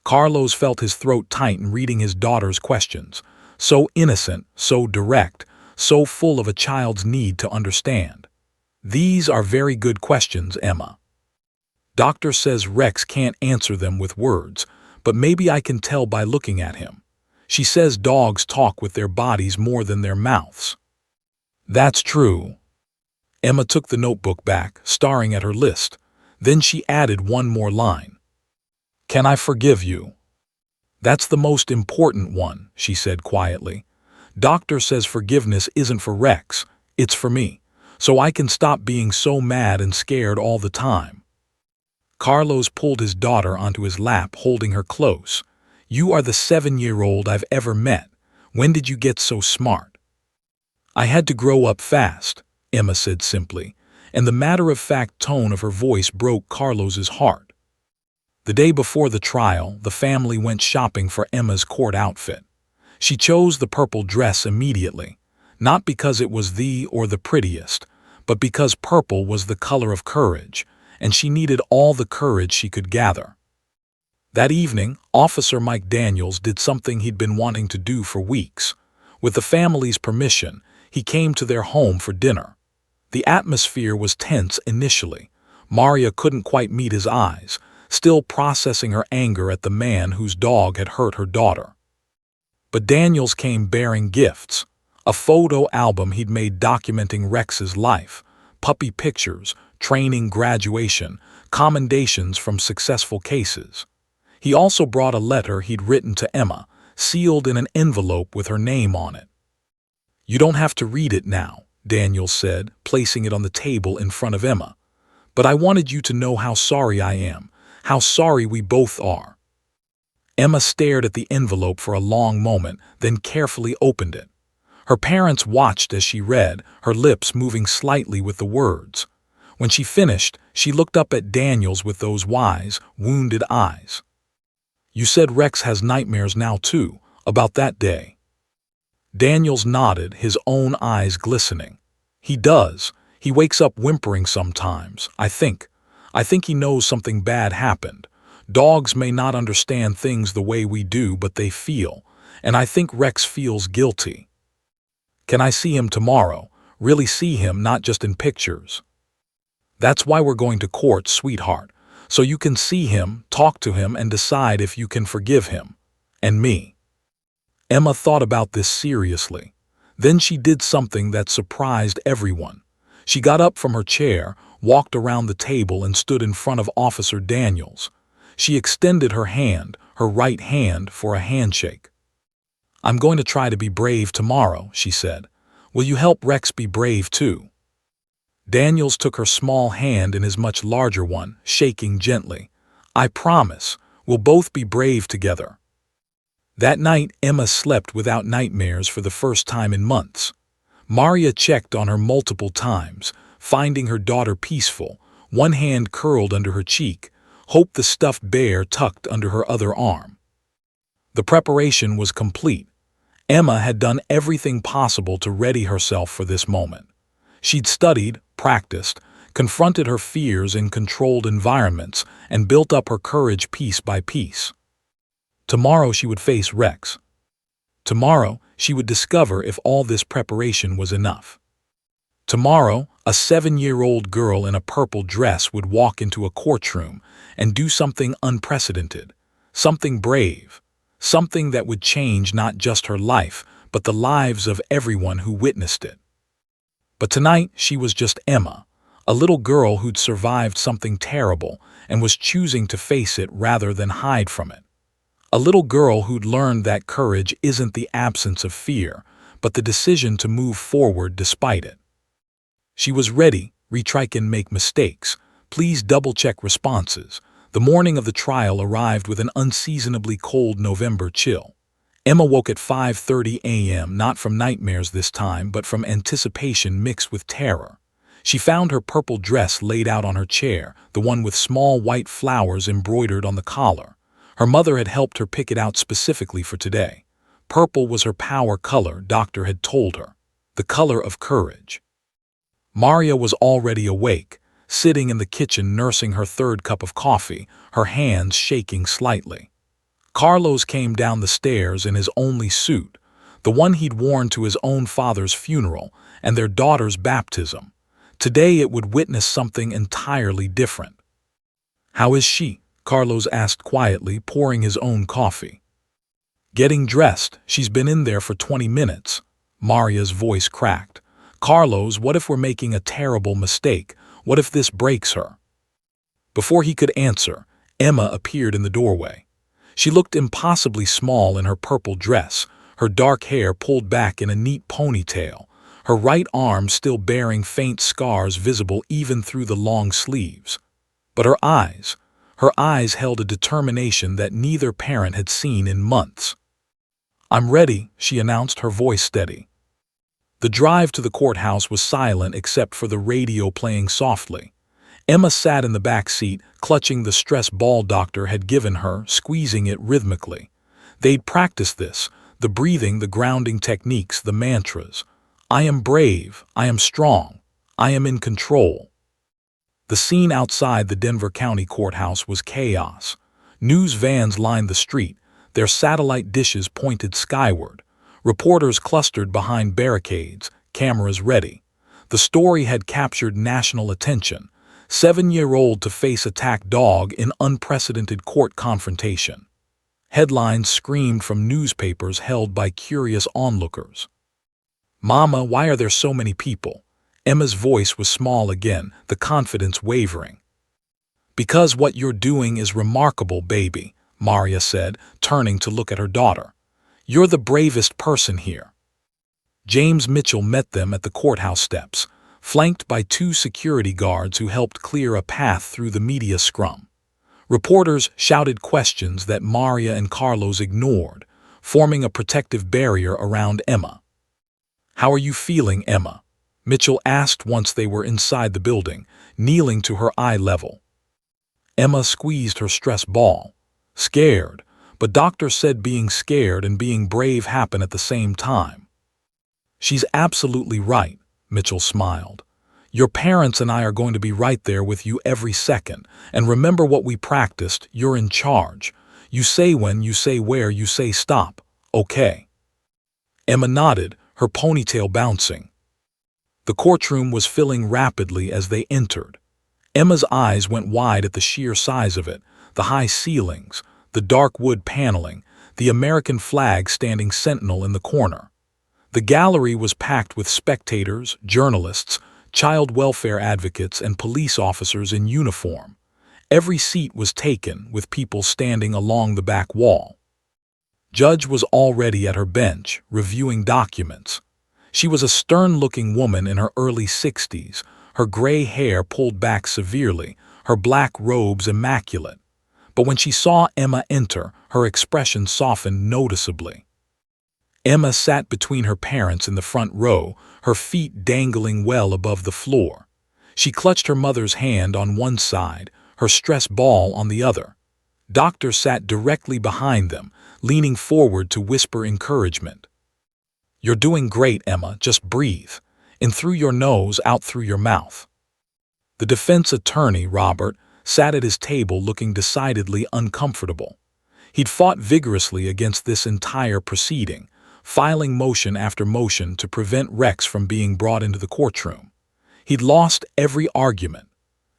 S1: Carlos felt his throat tighten reading his daughter's questions, so innocent, so direct, so full of a child's need to understand. "These are very good questions, Emma. Doctor says Rex can't answer them with words, but maybe I can tell by looking at him. She says dogs talk with their bodies more than their mouths." "That's true." Emma took the notebook back, staring at her list. Then she added one more line. "Can I forgive you?" "That's the most important one," she said quietly. "Doctor says forgiveness isn't for Rex, it's for me, so I can stop being so mad and scared all the time." Carlos pulled his daughter onto his lap, holding her close. "You are the 7-year-old I've ever met. When did you get so smart?" "I had to grow up fast," Emma said simply, and the matter-of-fact tone of her voice broke Carlos's heart. The day before the trial, the family went shopping for Emma's court outfit. She chose the purple dress immediately, not because it was the prettiest, but because purple was the color of courage, and she needed all the courage she could gather. That evening, Officer Mike Daniels did something he'd been wanting to do for weeks. With the family's permission, he came to their home for dinner. The atmosphere was tense initially. Maria couldn't quite meet his eyes, still processing her anger at the man whose dog had hurt her daughter. But Daniels came bearing gifts. A photo album he'd made documenting Rex's life, puppy pictures, training, graduation, commendations from successful cases. He also brought a letter he'd written to Emma, sealed in an envelope with her name on it. "You don't have to read it now," Daniels said, placing it on the table in front of Emma. "But I wanted you to know how sorry I am, how sorry we both are." Emma stared at the envelope for a long moment, then carefully opened it. Her parents watched as she read, her lips moving slightly with the words. When she finished, she looked up at Daniels with those wise, wounded eyes. "You said Rex has nightmares now too, about that day." Daniels nodded, his own eyes glistening. "He does. He wakes up whimpering sometimes, I think. I think he knows something bad happened. Dogs may not understand things the way we do, but they feel, and I think Rex feels guilty." "Can I see him tomorrow? Really see him, not just in pictures?" "That's why we're going to court, sweetheart. So you can see him, talk to him, and decide if you can forgive him. And me." Emma thought about this seriously. Then she did something that surprised everyone. She got up from her chair, walked around the table, and stood in front of Officer Daniels. She extended her hand, her right hand, for a handshake. "I'm going to try to be brave tomorrow," she said. "Will you help Rex be brave too?" Daniels took her small hand in his much larger one, shaking gently. "I promise. We'll both be brave together." That night, Emma slept without nightmares for the first time in months. Maria checked on her multiple times, finding her daughter peaceful, one hand curled under her cheek, Hope the stuffed bear tucked under her other arm. The preparation was complete. Emma had done everything possible to ready herself for this moment. She'd studied, practiced, confronted her fears in controlled environments, and built up her courage piece by piece. Tomorrow she would face Rex. Tomorrow she would discover if all this preparation was enough. Tomorrow, a 7-year-old girl in a purple dress would walk into a courtroom and do something unprecedented, something brave, something that would change not just her life, but the lives of everyone who witnessed it. But tonight she was just Emma, a little girl who'd survived something terrible and was choosing to face it rather than hide from it. A little girl who'd learned that courage isn't the absence of fear, but the decision to move forward despite it. She was ready. Retry can make mistakes. Please double-check responses. The morning of the trial arrived with an unseasonably cold November chill. Emma woke at 5:30 a.m., not from nightmares this time, but from anticipation mixed with terror. She found her purple dress laid out on her chair, the one with small white flowers embroidered on the collar. Her mother had helped her pick it out specifically for today. Purple was her power color, doctor had told her. The color of courage. Maria was already awake, sitting in the kitchen nursing her third cup of coffee, her hands shaking slightly. Carlos came down the stairs in his only suit, the one he'd worn to his own father's funeral and their daughter's baptism. Today it would witness something entirely different. "How is she?" Carlos asked quietly, pouring his own coffee. "Getting dressed. She's been in there for 20 minutes. Maria's voice cracked. "Carlos, what if we're making a terrible mistake? What if this breaks her?" Before he could answer, Emma appeared in the doorway. She looked impossibly small in her purple dress, her dark hair pulled back in a neat ponytail, her right arm still bearing faint scars visible even through the long sleeves. But her eyes held a determination that neither parent had seen in months. "I'm ready," she announced, her voice steady. The drive to the courthouse was silent except for the radio playing softly. Emma sat in the back seat, clutching the stress ball doctor had given her, squeezing it rhythmically. They'd practiced this, the breathing, the grounding techniques, the mantras. "I am brave, I am strong, I am in control." The scene outside the Denver County Courthouse was chaos. News vans lined the street, their satellite dishes pointed skyward. Reporters clustered behind barricades, cameras ready. The story had captured national attention. 7-year-old to face attack dog in unprecedented court confrontation. Headlines screamed from newspapers held by curious onlookers. "Mama, why are there so many people?" Emma's voice was small again, the confidence wavering. "Because what you're doing is remarkable, baby," Maria said, turning to look at her daughter. "You're the bravest person here." James Mitchell met them at the courthouse steps, flanked by two security guards who helped clear a path through the media scrum. Reporters shouted questions that Maria and Carlos ignored, forming a protective barrier around Emma. "How are you feeling, Emma?" Mitchell asked once they were inside the building, kneeling to her eye level. Emma squeezed her stress ball. "Scared, but doctor said being scared and being brave happen at the same time." "She's absolutely right," Mitchell smiled. "Your parents and I are going to be right there with you every second, and remember what we practiced, you're in charge. You say when, you say where, you say stop, okay?" Emma nodded, her ponytail bouncing. The courtroom was filling rapidly as they entered. Emma's eyes went wide at the sheer size of it, the high ceilings, the dark wood paneling, the American flag standing sentinel in the corner. The gallery was packed with spectators, journalists, child welfare advocates, and police officers in uniform. Every seat was taken, with people standing along the back wall. Judge was already at her bench, reviewing documents. She was a stern-looking woman in her early 60s, her gray hair pulled back severely, her black robes immaculate. But when she saw Emma enter, her expression softened noticeably. Emma sat between her parents in the front row, her feet dangling well above the floor. She clutched her mother's hand on one side, her stress ball on the other. Doctor sat directly behind them, leaning forward to whisper encouragement. "You're doing great, Emma, just breathe. In through your nose, out through your mouth." The defense attorney, Robert, sat at his table looking decidedly uncomfortable. He'd fought vigorously against this entire proceeding, filing motion after motion to prevent Rex from being brought into the courtroom. He'd lost every argument.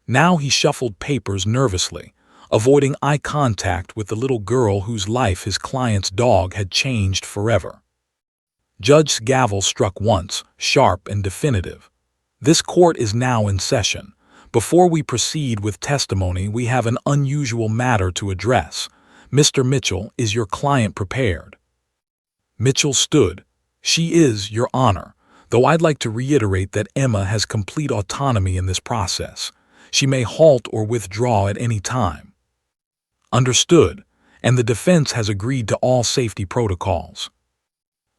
S1: Now he shuffled papers nervously, avoiding eye contact with the little girl whose life his client's dog had changed forever. Judge's gavel struck once, sharp and definitive. "This court is now in session. Before we proceed with testimony, we have an unusual matter to address. Mr. Mitchell, is your client prepared?" Mitchell stood. "She is, Your Honor, though I'd like to reiterate that Emma has complete autonomy in this process. She may halt or withdraw at any time." "Understood, and the defense has agreed to all safety protocols."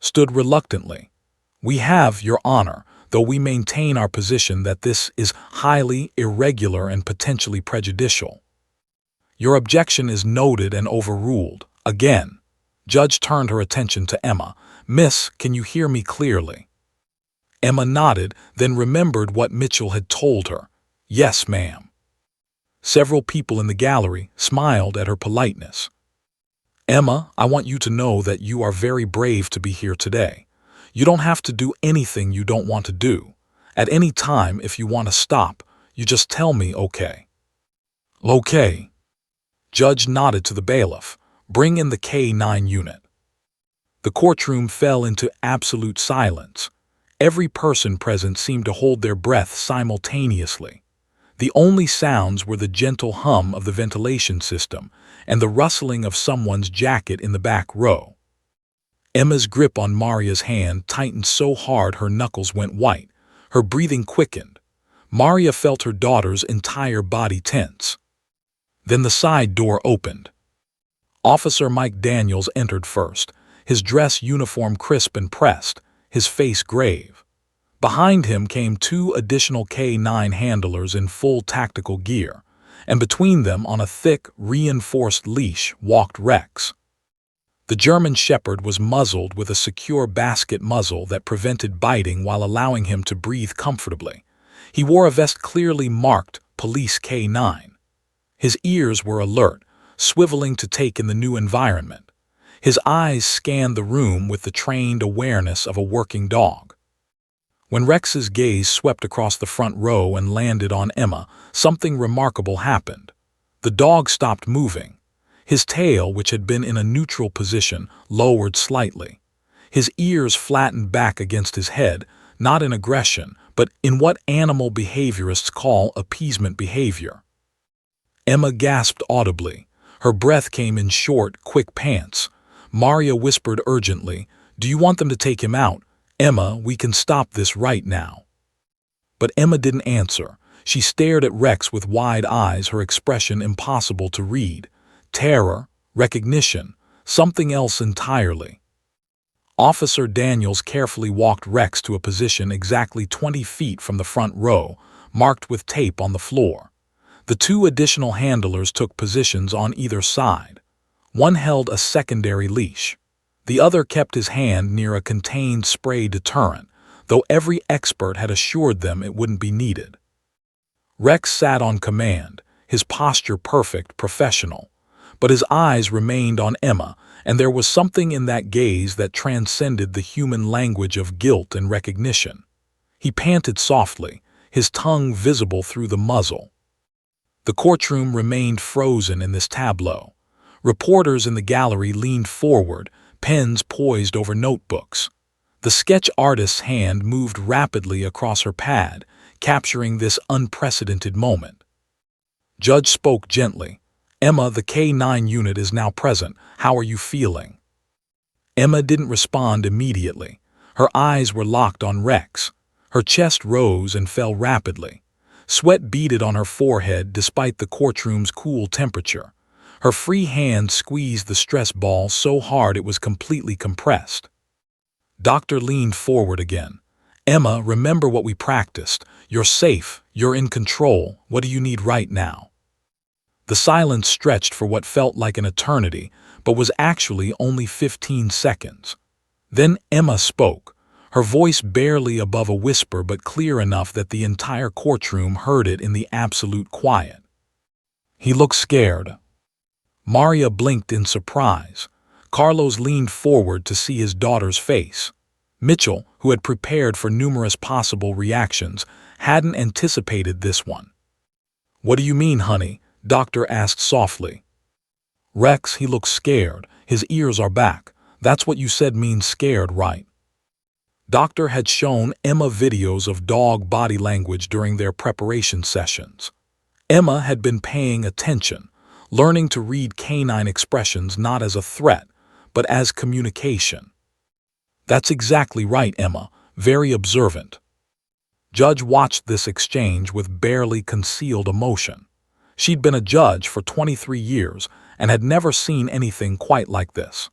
S1: Stood reluctantly. "We have, Your Honor, though we maintain our position that this is highly irregular and potentially prejudicial." "Your objection is noted and overruled. Again." Judge turned her attention to Emma. "Miss, can you hear me clearly?" Emma nodded, then remembered what Mitchell had told her. "Yes, ma'am." Several people in the gallery smiled at her politeness. "Emma, I want you to know that you are very brave to be here today. You don't have to do anything you don't want to do. At any time, if you want to stop, you just tell me, okay?" "Okay." Judge nodded to the bailiff. "Bring in the K-9 unit." The courtroom fell into absolute silence. Every person present seemed to hold their breath simultaneously. The only sounds were the gentle hum of the ventilation system and the rustling of someone's jacket in the back row. Emma's grip on Maria's hand tightened so hard her knuckles went white. Her breathing quickened. Maria felt her daughter's entire body tense. Then the side door opened. Officer Mike Daniels entered first, his dress uniform crisp and pressed, his face grave. Behind him came two additional K-9 handlers in full tactical gear, and between them on a thick, reinforced leash walked Rex. The German Shepherd was muzzled with a secure basket muzzle that prevented biting while allowing him to breathe comfortably. He wore a vest clearly marked Police K-9. His ears were alert, swiveling to take in the new environment. His eyes scanned the room with the trained awareness of a working dog. When Rex's gaze swept across the front row and landed on Emma, something remarkable happened. The dog stopped moving. His tail, which had been in a neutral position, lowered slightly. His ears flattened back against his head, not in aggression, but in what animal behaviorists call appeasement behavior. Emma gasped audibly. Her breath came in short, quick pants. Maria whispered urgently, "Do you want them to take him out? Emma, we can stop this right now." But Emma didn't answer. She stared at Rex with wide eyes, her expression impossible to read. Terror, recognition, something else entirely. Officer Daniels carefully walked Rex to a position exactly 20 feet from the front row, marked with tape on the floor. The two additional handlers took positions on either side. One held a secondary leash. The other kept his hand near a contained spray deterrent, though every expert had assured them it wouldn't be needed. Rex sat on command, his posture perfect, professional. But his eyes remained on Emma, and there was something in that gaze that transcended the human language of guilt and recognition. He panted softly, his tongue visible through the muzzle. The courtroom remained frozen in this tableau. Reporters in the gallery leaned forward, pens poised over notebooks. The sketch artist's hand moved rapidly across her pad, capturing this unprecedented moment. Judge spoke gently. "Emma, the K-9 unit is now present. How are you feeling?" Emma didn't respond immediately. Her eyes were locked on Rex. Her chest rose and fell rapidly. Sweat beaded on her forehead despite the courtroom's cool temperature. Her free hand squeezed the stress ball so hard it was completely compressed. Doctor leaned forward again. "Emma, remember what we practiced. You're safe. You're in control. What do you need right now?" The silence stretched for what felt like an eternity, but was actually only 15 seconds. Then Emma spoke, her voice barely above a whisper but clear enough that the entire courtroom heard it in the absolute quiet. "He looks scared." Maria blinked in surprise. Carlos leaned forward to see his daughter's face. Mitchell, who had prepared for numerous possible reactions, hadn't anticipated this one. "What do you mean, honey?" Doctor asked softly. "Rex, he looks scared. His ears are back. That's what you said means scared, right?" Doctor had shown Emma videos of dog body language during their preparation sessions. Emma had been paying attention, learning to read canine expressions not as a threat, but as communication. "That's exactly right, Emma. Very observant." Judge watched this exchange with barely concealed emotion. She'd been a judge for 23 years and had never seen anything quite like this.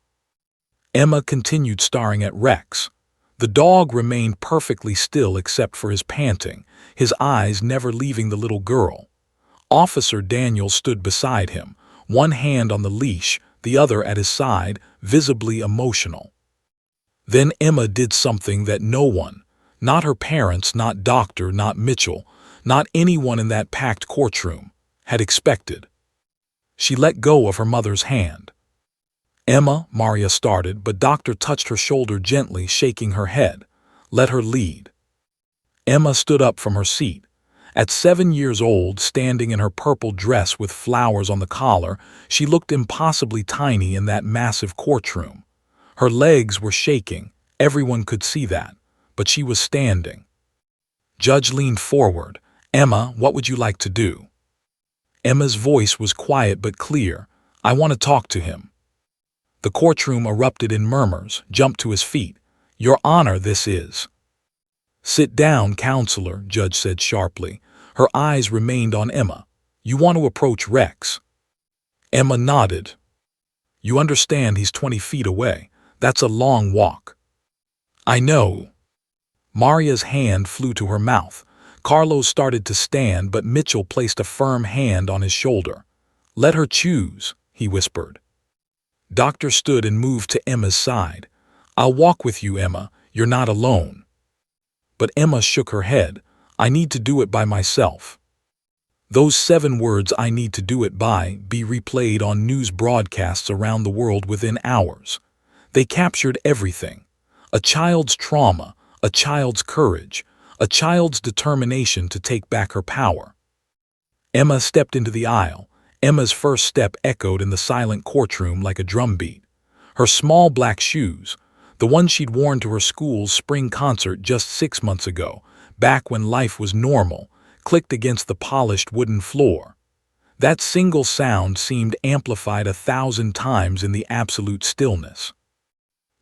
S1: Emma continued staring at Rex. The dog remained perfectly still except for his panting, his eyes never leaving the little girl. Officer Daniels stood beside him, one hand on the leash, the other at his side, visibly emotional. Then Emma did something that no one, not her parents, not Doctor, not Mitchell, not anyone in that packed courtroom, had expected. She let go of her mother's hand. "Emma," Maria started, but Doctor touched her shoulder gently, shaking her head. "Let her lead." Emma stood up from her seat. At 7 years old, standing in her purple dress with flowers on the collar, she looked impossibly tiny in that massive courtroom. Her legs were shaking, everyone could see that, but she was standing. Judge leaned forward. "Emma, what would you like to do?" Emma's voice was quiet but clear. "I want to talk to him." The courtroom erupted in murmurs, jumped to his feet. "Your Honor, this is—" "Sit down, counselor," Judge said sharply. Her eyes remained on Emma. "You want to approach Rex?" Emma nodded. "You understand he's 20 feet away. That's a long walk." "I know." Maria's hand flew to her mouth. Carlos started to stand, but Mitchell placed a firm hand on his shoulder. "Let her choose," he whispered. Doctor stood and moved to Emma's side. "I'll walk with you, Emma. You're not alone." But Emma shook her head. "I need to do it by myself." Those 7 words, "I need to do it by," be replayed on news broadcasts around the world within hours. They captured everything. A child's trauma, a child's courage, a child's determination to take back her power. Emma stepped into the aisle. Emma's first step echoed in the silent courtroom like a drumbeat. Her small black shoes, the ones she'd worn to her school's spring concert just 6 months ago, back when life was normal, clicked against the polished wooden floor. That single sound seemed amplified 1,000 times in the absolute stillness.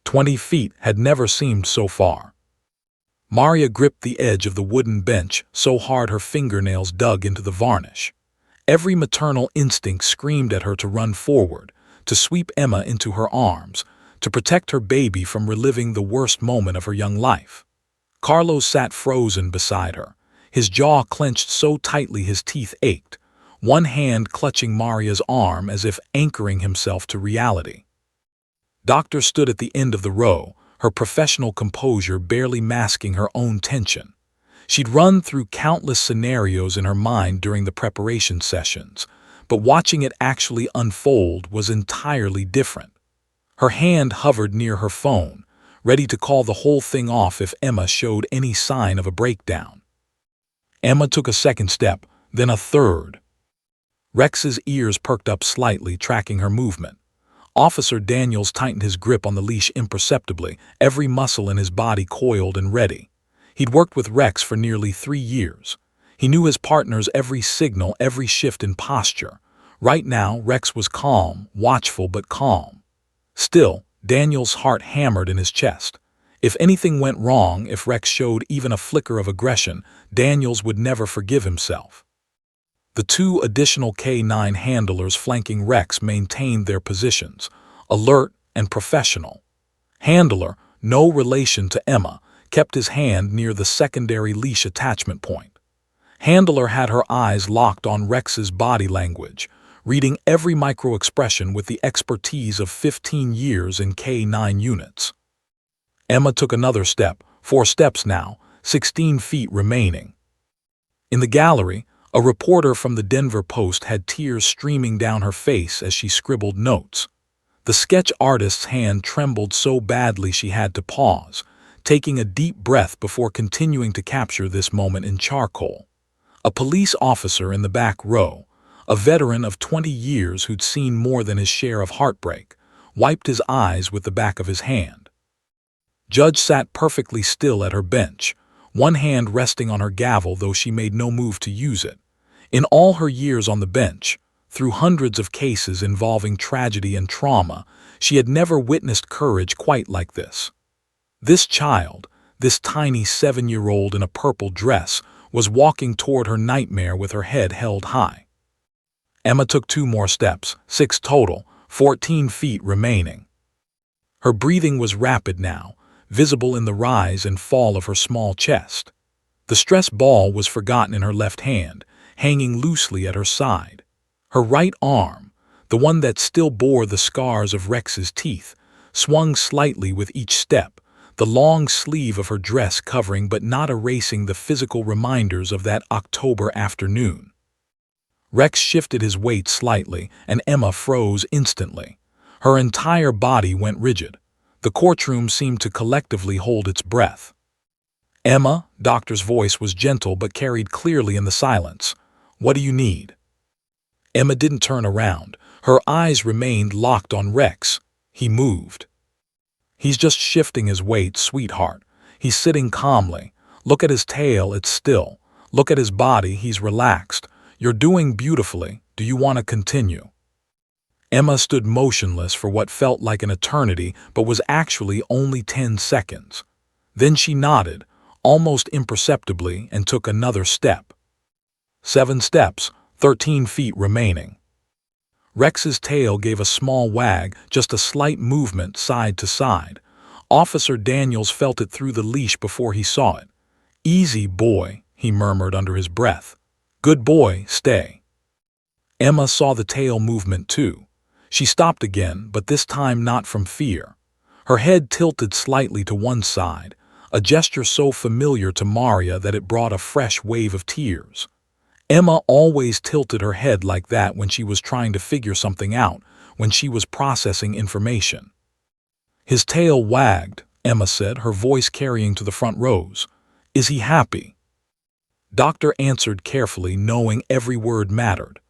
S1: 20 feet had never seemed so far. Maria gripped the edge of the wooden bench so hard her fingernails dug into the varnish. Every maternal instinct screamed at her to run forward, to sweep Emma into her arms, to protect her baby from reliving the worst moment of her young life. Carlos sat frozen beside her, his jaw clenched so tightly his teeth ached, one hand clutching Maria's arm as if anchoring himself to reality. Doctor stood at the end of the row, her professional composure barely masking her own tension. She'd run through countless scenarios in her mind during the preparation sessions, but watching it actually unfold was entirely different. Her hand hovered near her phone, ready to call the whole thing off if Emma showed any sign of a breakdown. Emma took a second step, then a third. Rex's ears perked up slightly, tracking her movement. Officer Daniels tightened his grip on the leash imperceptibly, every muscle in his body coiled and ready. He'd worked with Rex for nearly 3 years. He knew his partner's every signal, every shift in posture. Right now, Rex was calm, watchful but calm. Still, Daniel's heart hammered in his chest. If anything went wrong, if Rex showed even a flicker of aggression, Daniels would never forgive himself. The 2 additional K9 handlers flanking Rex maintained their positions, alert and professional. Handler, no relation to Emma, kept his hand near the secondary leash attachment point. Handler had her eyes locked on Rex's body language, reading every micro-expression with the expertise of 15 years in K9 units. Emma took another step, 4 steps now, 16 feet remaining. In the gallery, a reporter from the Denver Post had tears streaming down her face as she scribbled notes. The sketch artist's hand trembled so badly she had to pause, taking a deep breath before continuing to capture this moment in charcoal. A police officer in the back row, a veteran of 20 years who'd seen more than his share of heartbreak, wiped his eyes with the back of his hand. Judge sat perfectly still at her bench, one hand resting on her gavel though she made no move to use it. In all her years on the bench, through hundreds of cases involving tragedy and trauma, she had never witnessed courage quite like this. This child, this tiny 7-year-old in a purple dress, was walking toward her nightmare with her head held high. Emma took 2 more steps, 6 total, 14 feet remaining. Her breathing was rapid now, visible in the rise and fall of her small chest. The stress ball was forgotten in her left hand, hanging loosely at her side. Her right arm, the one that still bore the scars of Rex's teeth, swung slightly with each step, the long sleeve of her dress covering but not erasing the physical reminders of that October afternoon. Rex shifted his weight slightly, and Emma froze instantly. Her entire body went rigid. The courtroom seemed to collectively hold its breath. "Emma," Doctor's voice was gentle but carried clearly in the silence. "What do you need?" Emma didn't turn around. Her eyes remained locked on Rex. He moved. "He's just shifting his weight, sweetheart. He's sitting calmly. Look at his tail, it's still. Look at his body, he's relaxed. You're doing beautifully. Do you want to continue?" Emma stood motionless for what felt like an eternity but was actually only 10 seconds. Then she nodded, almost imperceptibly, and took another step. 7 steps, 13 feet remaining. Rex's tail gave a small wag, just a slight movement side to side. Officer Daniels felt it through the leash before he saw it. "Easy, boy," he murmured under his breath. "Good boy, stay." Emma saw the tail movement too. She stopped again, but this time not from fear. Her head tilted slightly to one side, a gesture so familiar to Maria that it brought a fresh wave of tears. Emma always tilted her head like that when she was trying to figure something out, when she was processing information. "His tail wagged," Emma said, her voice carrying to the front rows. "Is he happy?" Doctor answered carefully, knowing every word mattered.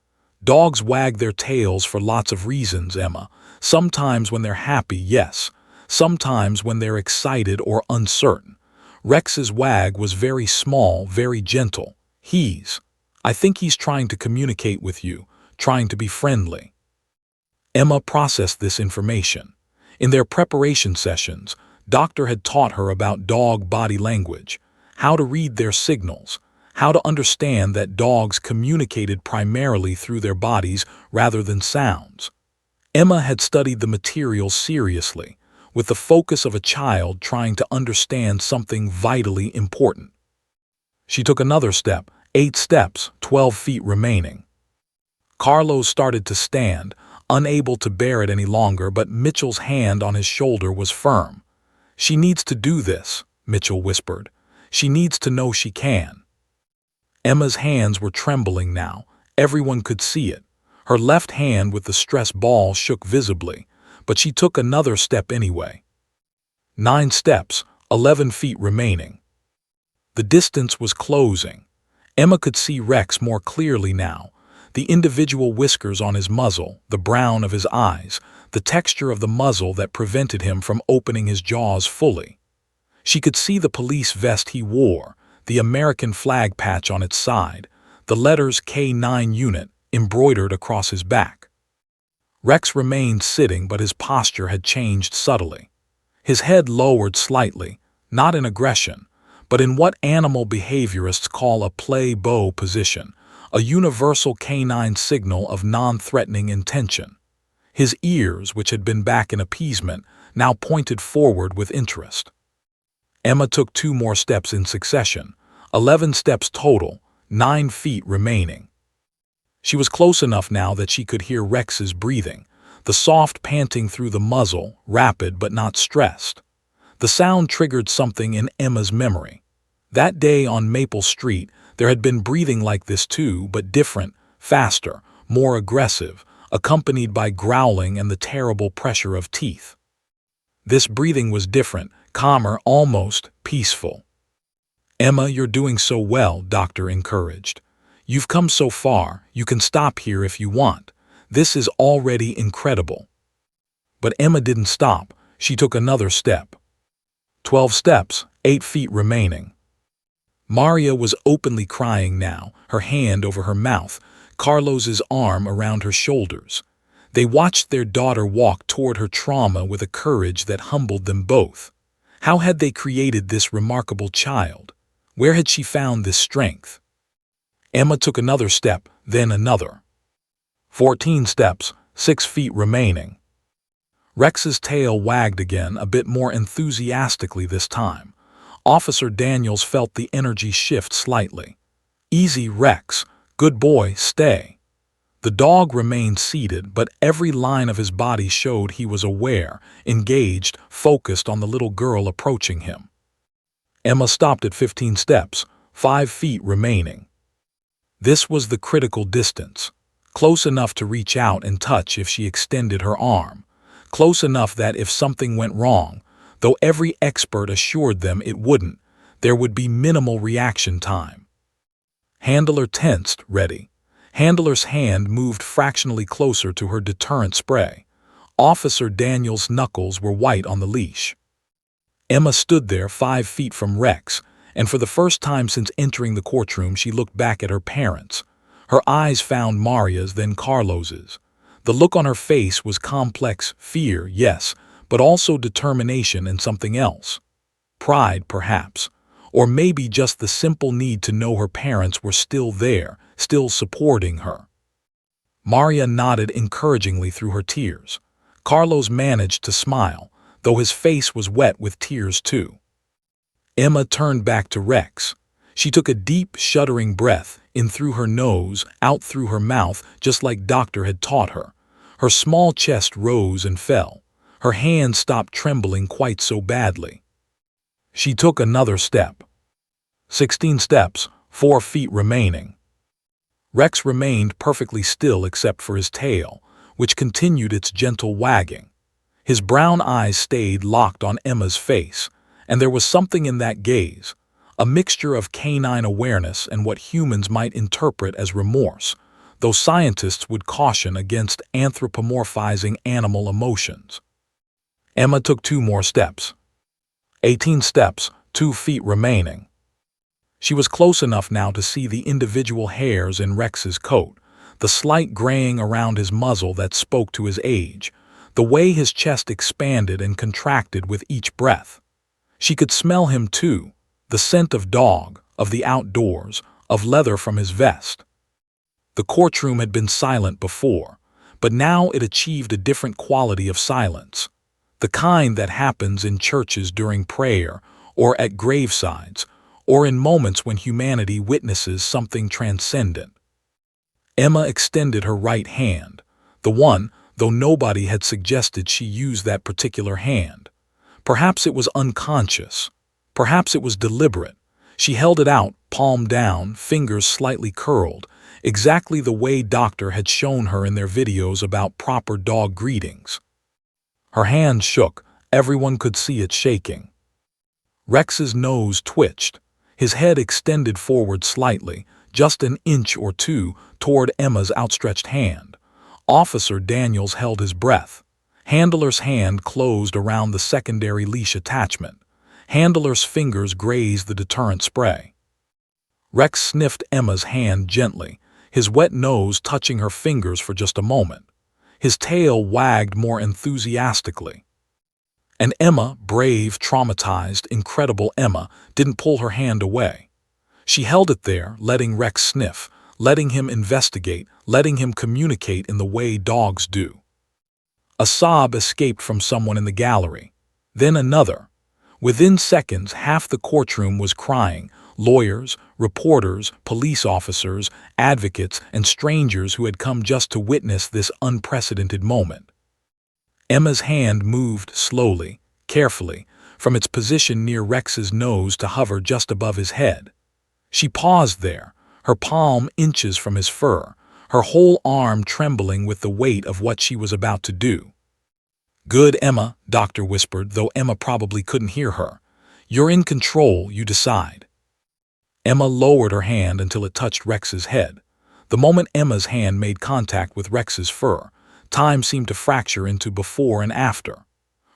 S1: Dogs wag their tails for lots of reasons, Emma. Sometimes when they're happy, yes. Sometimes when they're excited or uncertain. Rex's wag was very small, very gentle. I think he's trying to communicate with you, trying to be friendly. Emma processed this information. In their preparation sessions, Doctor had taught her about dog body language, how to read their signals, how to understand that dogs communicated primarily through their bodies rather than sounds. Emma had studied the material seriously, with the focus of a child trying to understand something vitally important. She took another step, 8 steps, 12 feet remaining. Carlos started to stand, unable to bear it any longer, but Mitchell's hand on his shoulder was firm. "She needs to do this," Mitchell whispered. "She needs to know she can." Emma's hands were trembling now. Everyone could see it. Her left hand with the stress ball shook visibly, but she took another step anyway. 9 steps, 11 feet remaining. The distance was closing. Emma could see Rex more clearly now. The individual whiskers on his muzzle, the brown of his eyes, the texture of the muzzle that prevented him from opening his jaws fully. She could see the police vest he wore, the American flag patch on its side, the letters K9 Unit embroidered across his back. Rex remained sitting, but his posture had changed subtly. His head lowered slightly, not in aggression, but in what animal behaviorists call a play-bow position, a universal canine signal of non-threatening intention. His ears, which had been back in appeasement, now pointed forward with interest. Emma took 2 more steps in succession, 11 steps total, 9 feet remaining. She was close enough now that she could hear Rex's breathing, the soft panting through the muzzle, rapid but not stressed. The sound triggered something in Emma's memory. That day on Maple Street, there had been breathing like this too, but different, faster, more aggressive, accompanied by growling and the terrible pressure of teeth. This breathing was different, calmer, almost peaceful. "Emma, you're doing so well," Doctor encouraged. "You've come so far, you can stop here if you want. This is already incredible." But Emma didn't stop. She took another step. 12 steps, 8 feet remaining. Maria was openly crying now, her hand over her mouth, Carlos's arm around her shoulders. They watched their daughter walk toward her trauma with a courage that humbled them both. How had they created this remarkable child? Where had she found this strength? Emma took another step, then another. 14 steps, 6 feet remaining. Rex's tail wagged again, a bit more enthusiastically this time. Officer Daniels felt the energy shift slightly. "Easy, Rex. Good boy, stay." The dog remained seated, but every line of his body showed he was aware, engaged, focused on the little girl approaching him. Emma stopped at 15 steps, 5 feet remaining. This was the critical distance. Close enough to reach out and touch if she extended her arm. Close enough that if something went wrong, though every expert assured them it wouldn't, there would be minimal reaction time. Handler tensed, ready. Handler's hand moved fractionally closer to her deterrent spray. Officer Daniels' knuckles were white on the leash. Emma stood there 5 feet from Rex, and for the first time since entering the courtroom she looked back at her parents. Her eyes found Maria's, then Carlos's. The look on her face was complex, fear, yes, but also determination and something else. Pride, perhaps. Or maybe just the simple need to know her parents were still there, still supporting her. Maria nodded encouragingly through her tears. Carlos managed to smile, though his face was wet with tears too. Emma turned back to Rex. She took a deep, shuddering breath, in through her nose, out through her mouth, just like Doctor had taught her. Her small chest rose and fell. Her hand stopped trembling quite so badly. She took another step. 16 steps, 4 feet remaining. Rex remained perfectly still except for his tail, which continued its gentle wagging. His brown eyes stayed locked on Emma's face, and there was something in that gaze, a mixture of canine awareness and what humans might interpret as remorse, though scientists would caution against anthropomorphizing animal emotions. Emma took 2 more steps. 18 steps, 2 feet remaining. She was close enough now to see the individual hairs in Rex's coat, the slight graying around his muzzle that spoke to his age, the way his chest expanded and contracted with each breath. She could smell him too, the scent of dog, of the outdoors, of leather from his vest. The courtroom had been silent before, but now it achieved a different quality of silence, the kind that happens in churches during prayer, or at gravesides, or in moments when humanity witnesses something transcendent. Emma extended her right hand, the one, though nobody had suggested she use that particular hand. Perhaps it was unconscious. Perhaps it was deliberate. She held it out, palm down, fingers slightly curled, exactly the way Doctor had shown her in their videos about proper dog greetings. Her hand shook. Everyone could see it shaking. Rex's nose twitched. His head extended forward slightly, just an inch or two, toward Emma's outstretched hand. Officer Daniels held his breath. Handler's hand closed around the secondary leash attachment. Handler's fingers grazed the deterrent spray. Rex sniffed Emma's hand gently, his wet nose touching her fingers for just a moment. His tail wagged more enthusiastically. And Emma, brave, traumatized, incredible Emma, didn't pull her hand away. She held it there, letting Rex sniff, letting him investigate, letting him communicate in the way dogs do. A sob escaped from someone in the gallery. Then another. Within seconds, half the courtroom was crying. Lawyers, reporters, police officers, advocates, and strangers who had come just to witness this unprecedented moment. Emma's hand moved slowly, carefully, from its position near Rex's nose to hover just above his head. She paused there, her palm inches from his fur, her whole arm trembling with the weight of what she was about to do. "Good, Emma," Doctor whispered, though Emma probably couldn't hear her. "You're in control, you decide." Emma lowered her hand until it touched Rex's head. The moment Emma's hand made contact with Rex's fur, time seemed to fracture into before and after.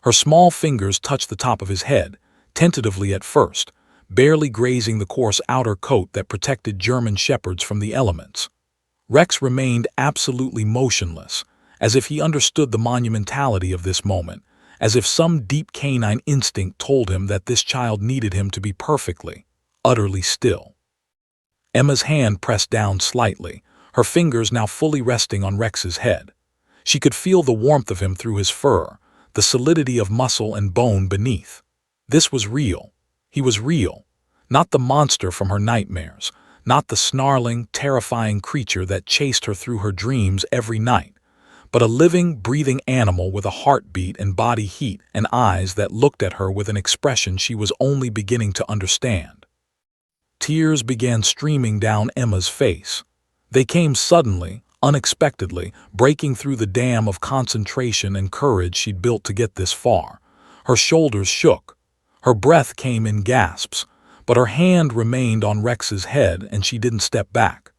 S1: Her small fingers touched the top of his head, tentatively at first, barely grazing the coarse outer coat that protected German shepherds from the elements. Rex remained absolutely motionless, as if he understood the monumentality of this moment, as if some deep canine instinct told him that this child needed him to be perfectly, utterly still. Emma's hand pressed down slightly, her fingers now fully resting on Rex's head. She could feel the warmth of him through his fur, the solidity of muscle and bone beneath. This was real. He was real. Not the monster from her nightmares, not the snarling, terrifying creature that chased her through her dreams every night, but a living, breathing animal with a heartbeat and body heat and eyes that looked at her with an expression she was only beginning to understand. Tears began streaming down Emma's face. They came suddenly, unexpectedly, breaking through the dam of concentration and courage she'd built to get this far. Her shoulders shook. Her breath came in gasps, but her hand remained on Rex's head and she didn't step back.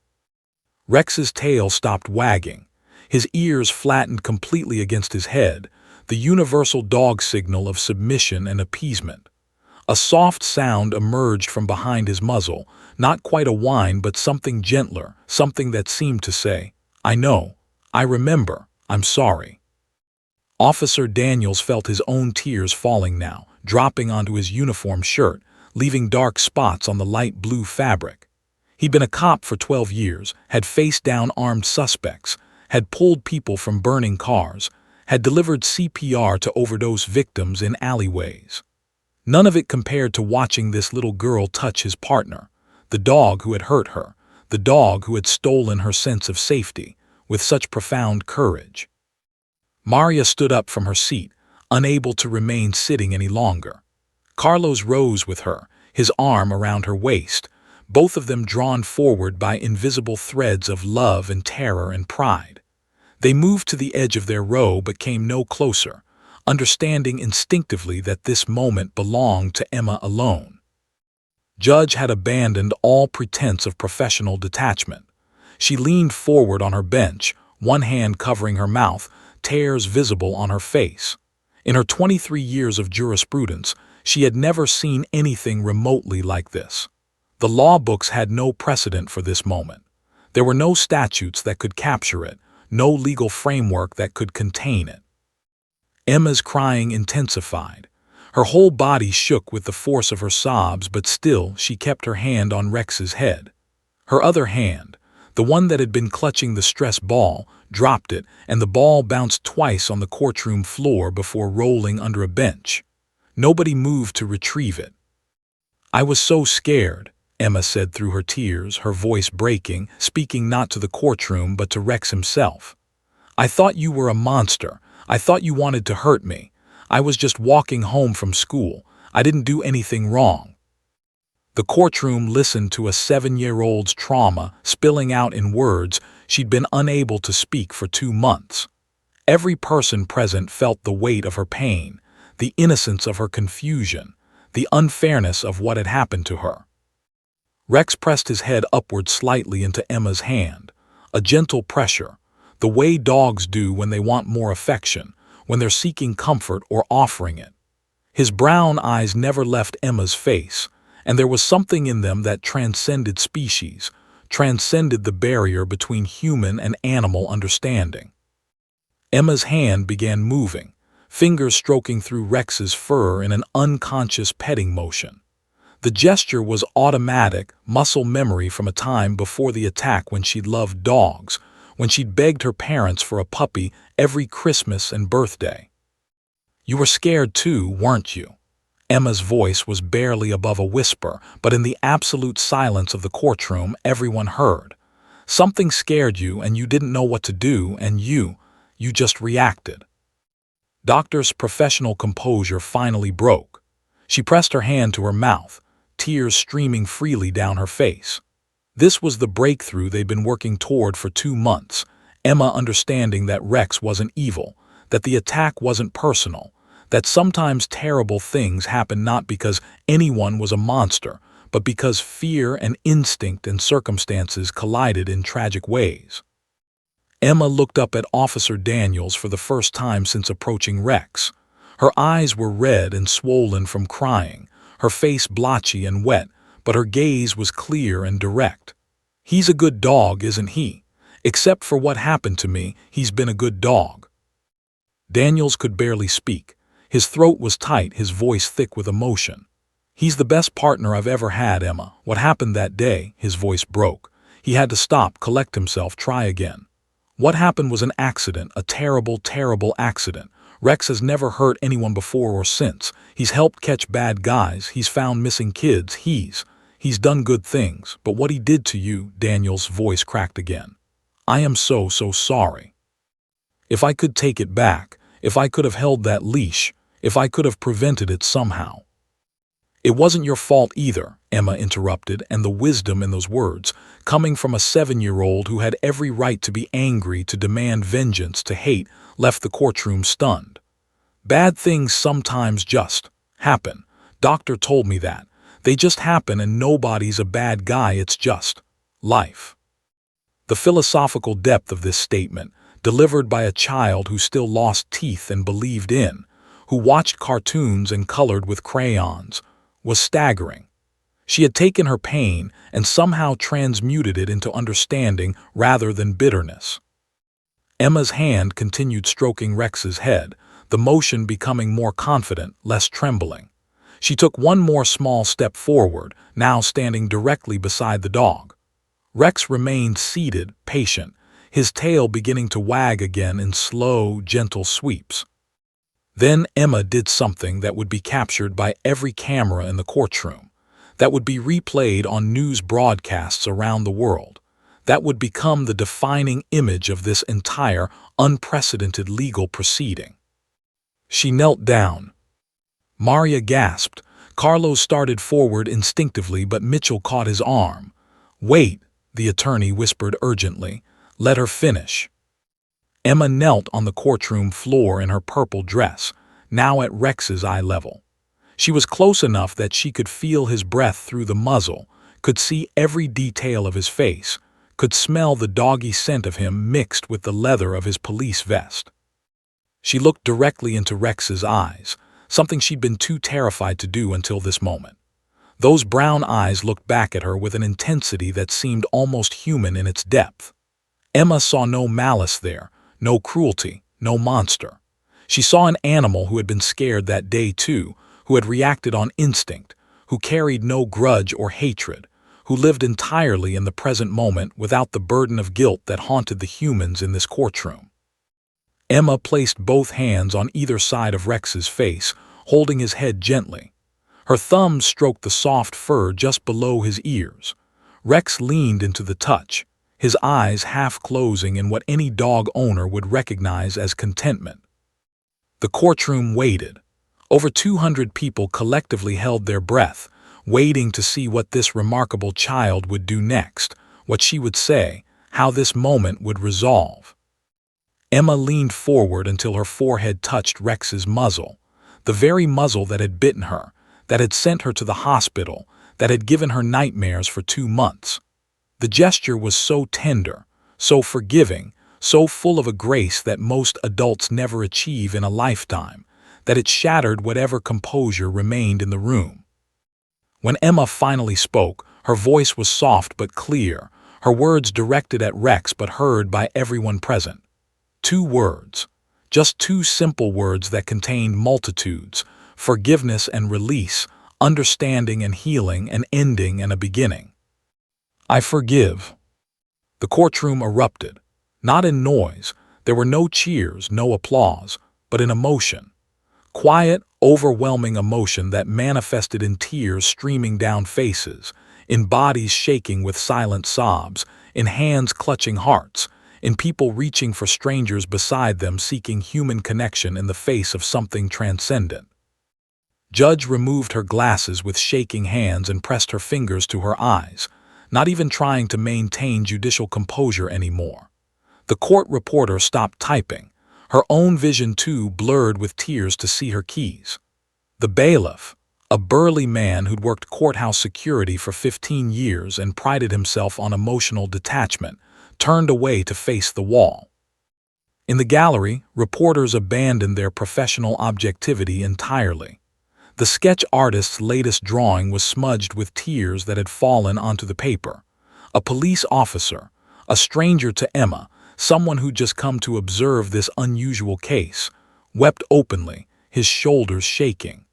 S1: Rex's tail stopped wagging. His ears flattened completely against his head, the universal dog signal of submission and appeasement. A soft sound emerged from behind his muzzle, not quite a whine but something gentler, something that seemed to say, "I know, I remember, I'm sorry." Officer Daniels felt his own tears falling now, dropping onto his uniform shirt, leaving dark spots on the light blue fabric. He'd been a cop for 12 years, had faced down armed suspects, had pulled people from burning cars, had delivered CPR to overdose victims in alleyways. None of it compared to watching this little girl touch his partner, the dog who had hurt her, the dog who had stolen her sense of safety, with such profound courage. Maria stood up from her seat, unable to remain sitting any longer. Carlos rose with her, his arm around her waist, both of them drawn forward by invisible threads of love and terror and pride. They moved to the edge of their row but came no closer, understanding instinctively that this moment belonged to Emma alone. Judge had abandoned all pretense of professional detachment. She leaned forward on her bench, one hand covering her mouth, tears visible on her face. In her 23 years of jurisprudence, she had never seen anything remotely like this. The law books had no precedent for this moment. There were no statutes that could capture it, no legal framework that could contain it. Emma's crying intensified. Her whole body shook with the force of her sobs, but still she kept her hand on Rex's head. Her other hand, the one that had been clutching the stress ball, dropped it, and the ball bounced twice on the courtroom floor before rolling under a bench. Nobody moved to retrieve it. "I was so scared," Emma said through her tears, her voice breaking, speaking not to the courtroom but to Rex himself. "I thought you were a monster. I thought you wanted to hurt me. I was just walking home from school. I didn't do anything wrong." The courtroom listened to a 7-year-old's trauma spilling out in words she'd been unable to speak for 2 months. Every person present felt the weight of her pain, the innocence of her confusion, the unfairness of what had happened to her. Rex pressed his head upward slightly into Emma's hand, a gentle pressure, the way dogs do when they want more affection, when they're seeking comfort or offering it. His brown eyes never left Emma's face, and there was something in them that transcended species, transcended the barrier between human and animal understanding. Emma's hand began moving, fingers stroking through Rex's fur in an unconscious petting motion. The gesture was automatic, muscle memory from a time before the attack when she'd loved dogs, when she'd begged her parents for a puppy every Christmas and birthday. "You were scared too, weren't you?" Emma's voice was barely above a whisper, but in the absolute silence of the courtroom, everyone heard. "Something scared you and you didn't know what to do, and you just reacted." Doctor's professional composure finally broke. She pressed her hand to her mouth, tears streaming freely down her face. This was the breakthrough they'd been working toward for 2 months, Emma understanding that Rex wasn't evil, that the attack wasn't personal, that sometimes terrible things happen not because anyone was a monster, but because fear and instinct and circumstances collided in tragic ways. Emma looked up at Officer Daniels for the first time since approaching Rex. Her eyes were red and swollen from crying, her face blotchy and wet, but her gaze was clear and direct. "He's a good dog, isn't he? Except for what happened to me, he's been a good dog." Daniels could barely speak. His throat was tight, his voice thick with emotion. "He's the best partner I've ever had, Emma. What happened that day?" His voice broke. He had to stop, collect himself, try again. "What happened was an accident, a terrible, terrible accident. Rex has never hurt anyone before or since. He's helped catch bad guys, he's found missing kids, he's done good things. But what he did to you," Daniel's voice cracked again. "I am so sorry. If I could take it back, if I could have held that leash, if I could have prevented it somehow." "It wasn't your fault either," Emma interrupted, and the wisdom in those words, coming from a 7-year-old who had every right to be angry, to demand vengeance, to hate, left the courtroom stunned. "Bad things sometimes just happen. Doctor told me that. They just happen and nobody's a bad guy, it's just life." The philosophical depth of this statement, delivered by a child who still lost teeth and believed in, who watched cartoons and colored with crayons, was staggering. She had taken her pain and somehow transmuted it into understanding rather than bitterness. Emma's hand continued stroking Rex's head, the motion becoming more confident, less trembling. She took one more small step forward, now standing directly beside the dog. Rex remained seated, patient, his tail beginning to wag again in slow, gentle sweeps. Then Emma did something that would be captured by every camera in the courtroom, that would be replayed on news broadcasts around the world, that would become the defining image of this entire, unprecedented legal proceeding. She knelt down. Maria gasped. Carlos started forward instinctively, but Mitchell caught his arm. "Wait," the attorney whispered urgently. "Let her finish." Emma knelt on the courtroom floor in her purple dress, now at Rex's eye level. She was close enough that she could feel his breath through the muzzle, could see every detail of his face, could smell the doggy scent of him mixed with the leather of his police vest. She looked directly into Rex's eyes, something she'd been too terrified to do until this moment. Those brown eyes looked back at her with an intensity that seemed almost human in its depth. Emma saw no malice there, no cruelty, no monster. She saw an animal who had been scared that day too, who had reacted on instinct, who carried no grudge or hatred, who lived entirely in the present moment without the burden of guilt that haunted the humans in this courtroom. Emma placed both hands on either side of Rex's face, holding his head gently. Her thumbs stroked the soft fur just below his ears. Rex leaned into the touch, his eyes half closing in what any dog owner would recognize as contentment. The courtroom waited. Over 200 people collectively held their breath, waiting to see what this remarkable child would do next, what she would say, how this moment would resolve. Emma leaned forward until her forehead touched Rex's muzzle, the very muzzle that had bitten her, that had sent her to the hospital, that had given her nightmares for 2 months. The gesture was so tender, so forgiving, so full of a grace that most adults never achieve in a lifetime, that it shattered whatever composure remained in the room. When Emma finally spoke, her voice was soft but clear, her words directed at Rex but heard by everyone present. 2 words, just 2 simple words that contained multitudes: forgiveness and release, understanding and healing, an ending and a beginning. I forgive. The courtroom erupted, not in noise. There were no cheers, no applause, but in emotion. Quiet, overwhelming emotion that manifested in tears streaming down faces, in bodies shaking with silent sobs, in hands clutching hearts, in people reaching for strangers beside them seeking human connection in the face of something transcendent. Judge removed her glasses with shaking hands and pressed her fingers to her eyes, not even trying to maintain judicial composure anymore. The court reporter stopped typing, her own vision too blurred with tears to see her keys. The bailiff, a burly man who'd worked courthouse security for 15 years and prided himself on emotional detachment, turned away to face the wall. In the gallery, reporters abandoned their professional objectivity entirely. The sketch artist's latest drawing was smudged with tears that had fallen onto the paper. A police officer, a stranger to Emma, someone who'd just come to observe this unusual case, wept openly, his shoulders shaking.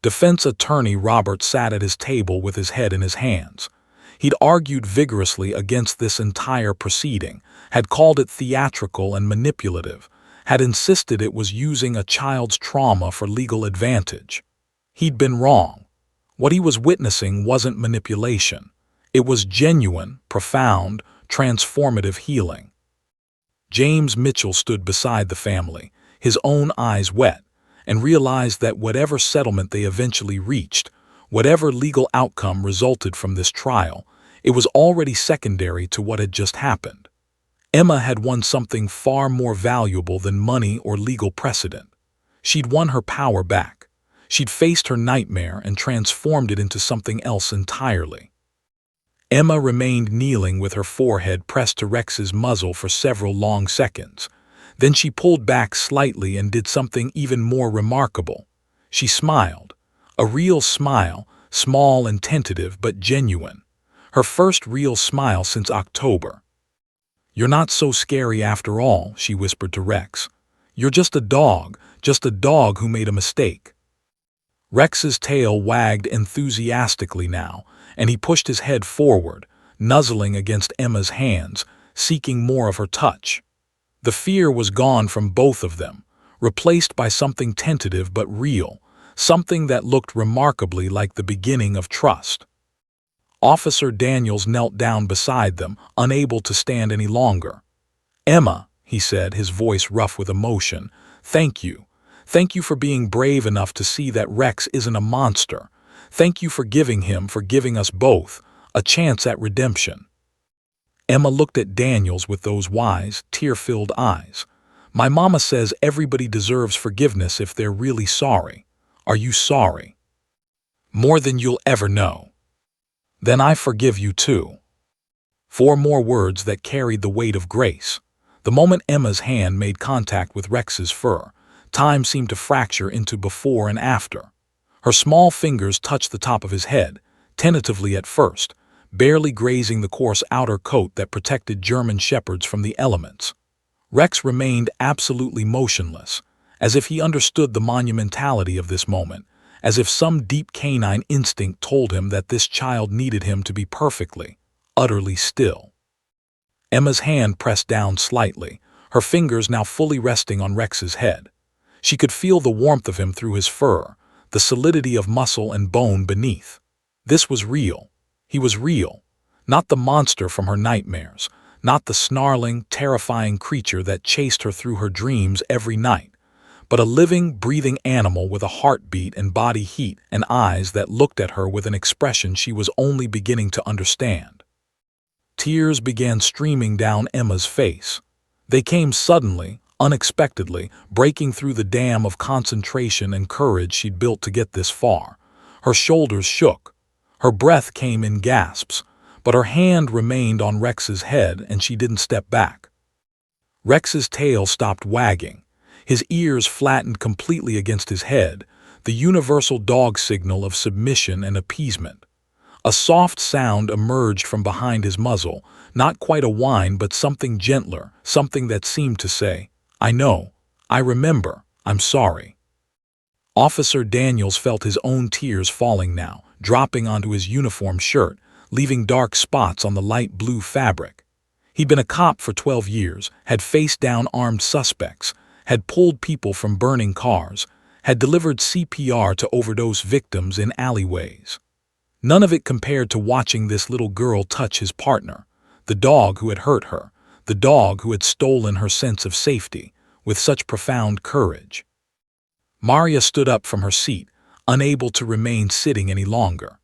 S1: Defense attorney Robert sat at his table with his head in his hands. He'd argued vigorously against this entire proceeding, had called it theatrical and manipulative, had insisted it was using a child's trauma for legal advantage. He'd been wrong. What he was witnessing wasn't manipulation. It was genuine, profound, transformative healing. James Mitchell stood beside the family, his own eyes wet, and realized that whatever settlement they eventually reached, whatever legal outcome resulted from this trial, it was already secondary to what had just happened. Emma had won something far more valuable than money or legal precedent. She'd won her power back. She'd faced her nightmare and transformed it into something else entirely. Emma remained kneeling with her forehead pressed to Rex's muzzle for several long seconds. Then she pulled back slightly and did something even more remarkable. She smiled. A real smile, small and tentative but genuine. Her first real smile since October. "You're not so scary after all," she whispered to Rex. "You're just a dog who made a mistake." Rex's tail wagged enthusiastically now, and he pushed his head forward, nuzzling against Emma's hands, seeking more of her touch. The fear was gone from both of them, replaced by something tentative but real, something that looked remarkably like the beginning of trust. Officer Daniels knelt down beside them, unable to stand any longer. "Emma," he said, his voice rough with emotion, "thank you. Thank you for being brave enough to see that Rex isn't a monster. Thank you for giving us both, a chance at redemption." Emma looked at Daniels with those wise, tear-filled eyes. "My mama says everybody deserves forgiveness if they're really sorry. Are you sorry?" "More than you'll ever know." "Then I forgive you too." 4 more words that carried the weight of grace. The moment Emma's hand made contact with Rex's fur, time seemed to fracture into before and after. Her small fingers touched the top of his head, tentatively at first, barely grazing the coarse outer coat that protected German shepherds from the elements. Rex remained absolutely motionless, as if he understood the monumentality of this moment, as if some deep canine instinct told him that this child needed him to be perfectly, utterly still. Emma's hand pressed down slightly, her fingers now fully resting on Rex's head. She could feel the warmth of him through his fur, the solidity of muscle and bone beneath. This was real. He was real. Not the monster from her nightmares, not the snarling, terrifying creature that chased her through her dreams every night, but a living, breathing animal with a heartbeat and body heat and eyes that looked at her with an expression she was only beginning to understand. Tears began streaming down Emma's face. They came suddenly, unexpectedly, breaking through the dam of concentration and courage she'd built to get this far. Her shoulders shook. Her breath came in gasps, but her hand remained on Rex's head and she didn't step back. Rex's tail stopped wagging. His ears flattened completely against his head, the universal dog signal of submission and appeasement. A soft sound emerged from behind his muzzle, not quite a whine but something gentler, something that seemed to say, "I know, I remember, I'm sorry." Officer Daniels felt his own tears falling now, dropping onto his uniform shirt, leaving dark spots on the light blue fabric. He'd been a cop for 12 years, had faced down armed suspects, had pulled people from burning cars, had delivered CPR to overdose victims in alleyways. None of it compared to watching this little girl touch his partner, the dog who had hurt her, the dog who had stolen her sense of safety, with such profound courage. Maria stood up from her seat, unable to remain sitting any longer.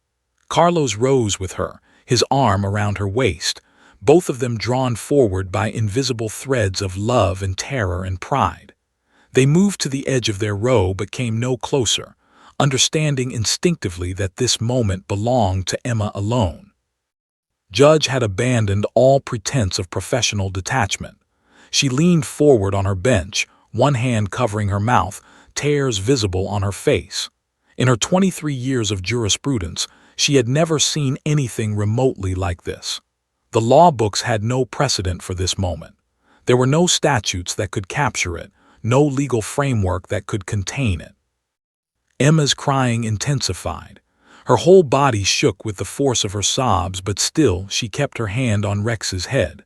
S1: Carlos rose with her, his arm around her waist, both of them drawn forward by invisible threads of love and terror and pride. They moved to the edge of their row but came no closer, understanding instinctively that this moment belonged to Emma alone. Judge had abandoned all pretense of professional detachment. She leaned forward on her bench, one hand covering her mouth, tears visible on her face. In her 23 years of jurisprudence, she had never seen anything remotely like this. The law books had no precedent for this moment. There were no statutes that could capture it, no legal framework that could contain it. Emma's crying intensified. Her whole body shook with the force of her sobs, but still she kept her hand on Rex's head.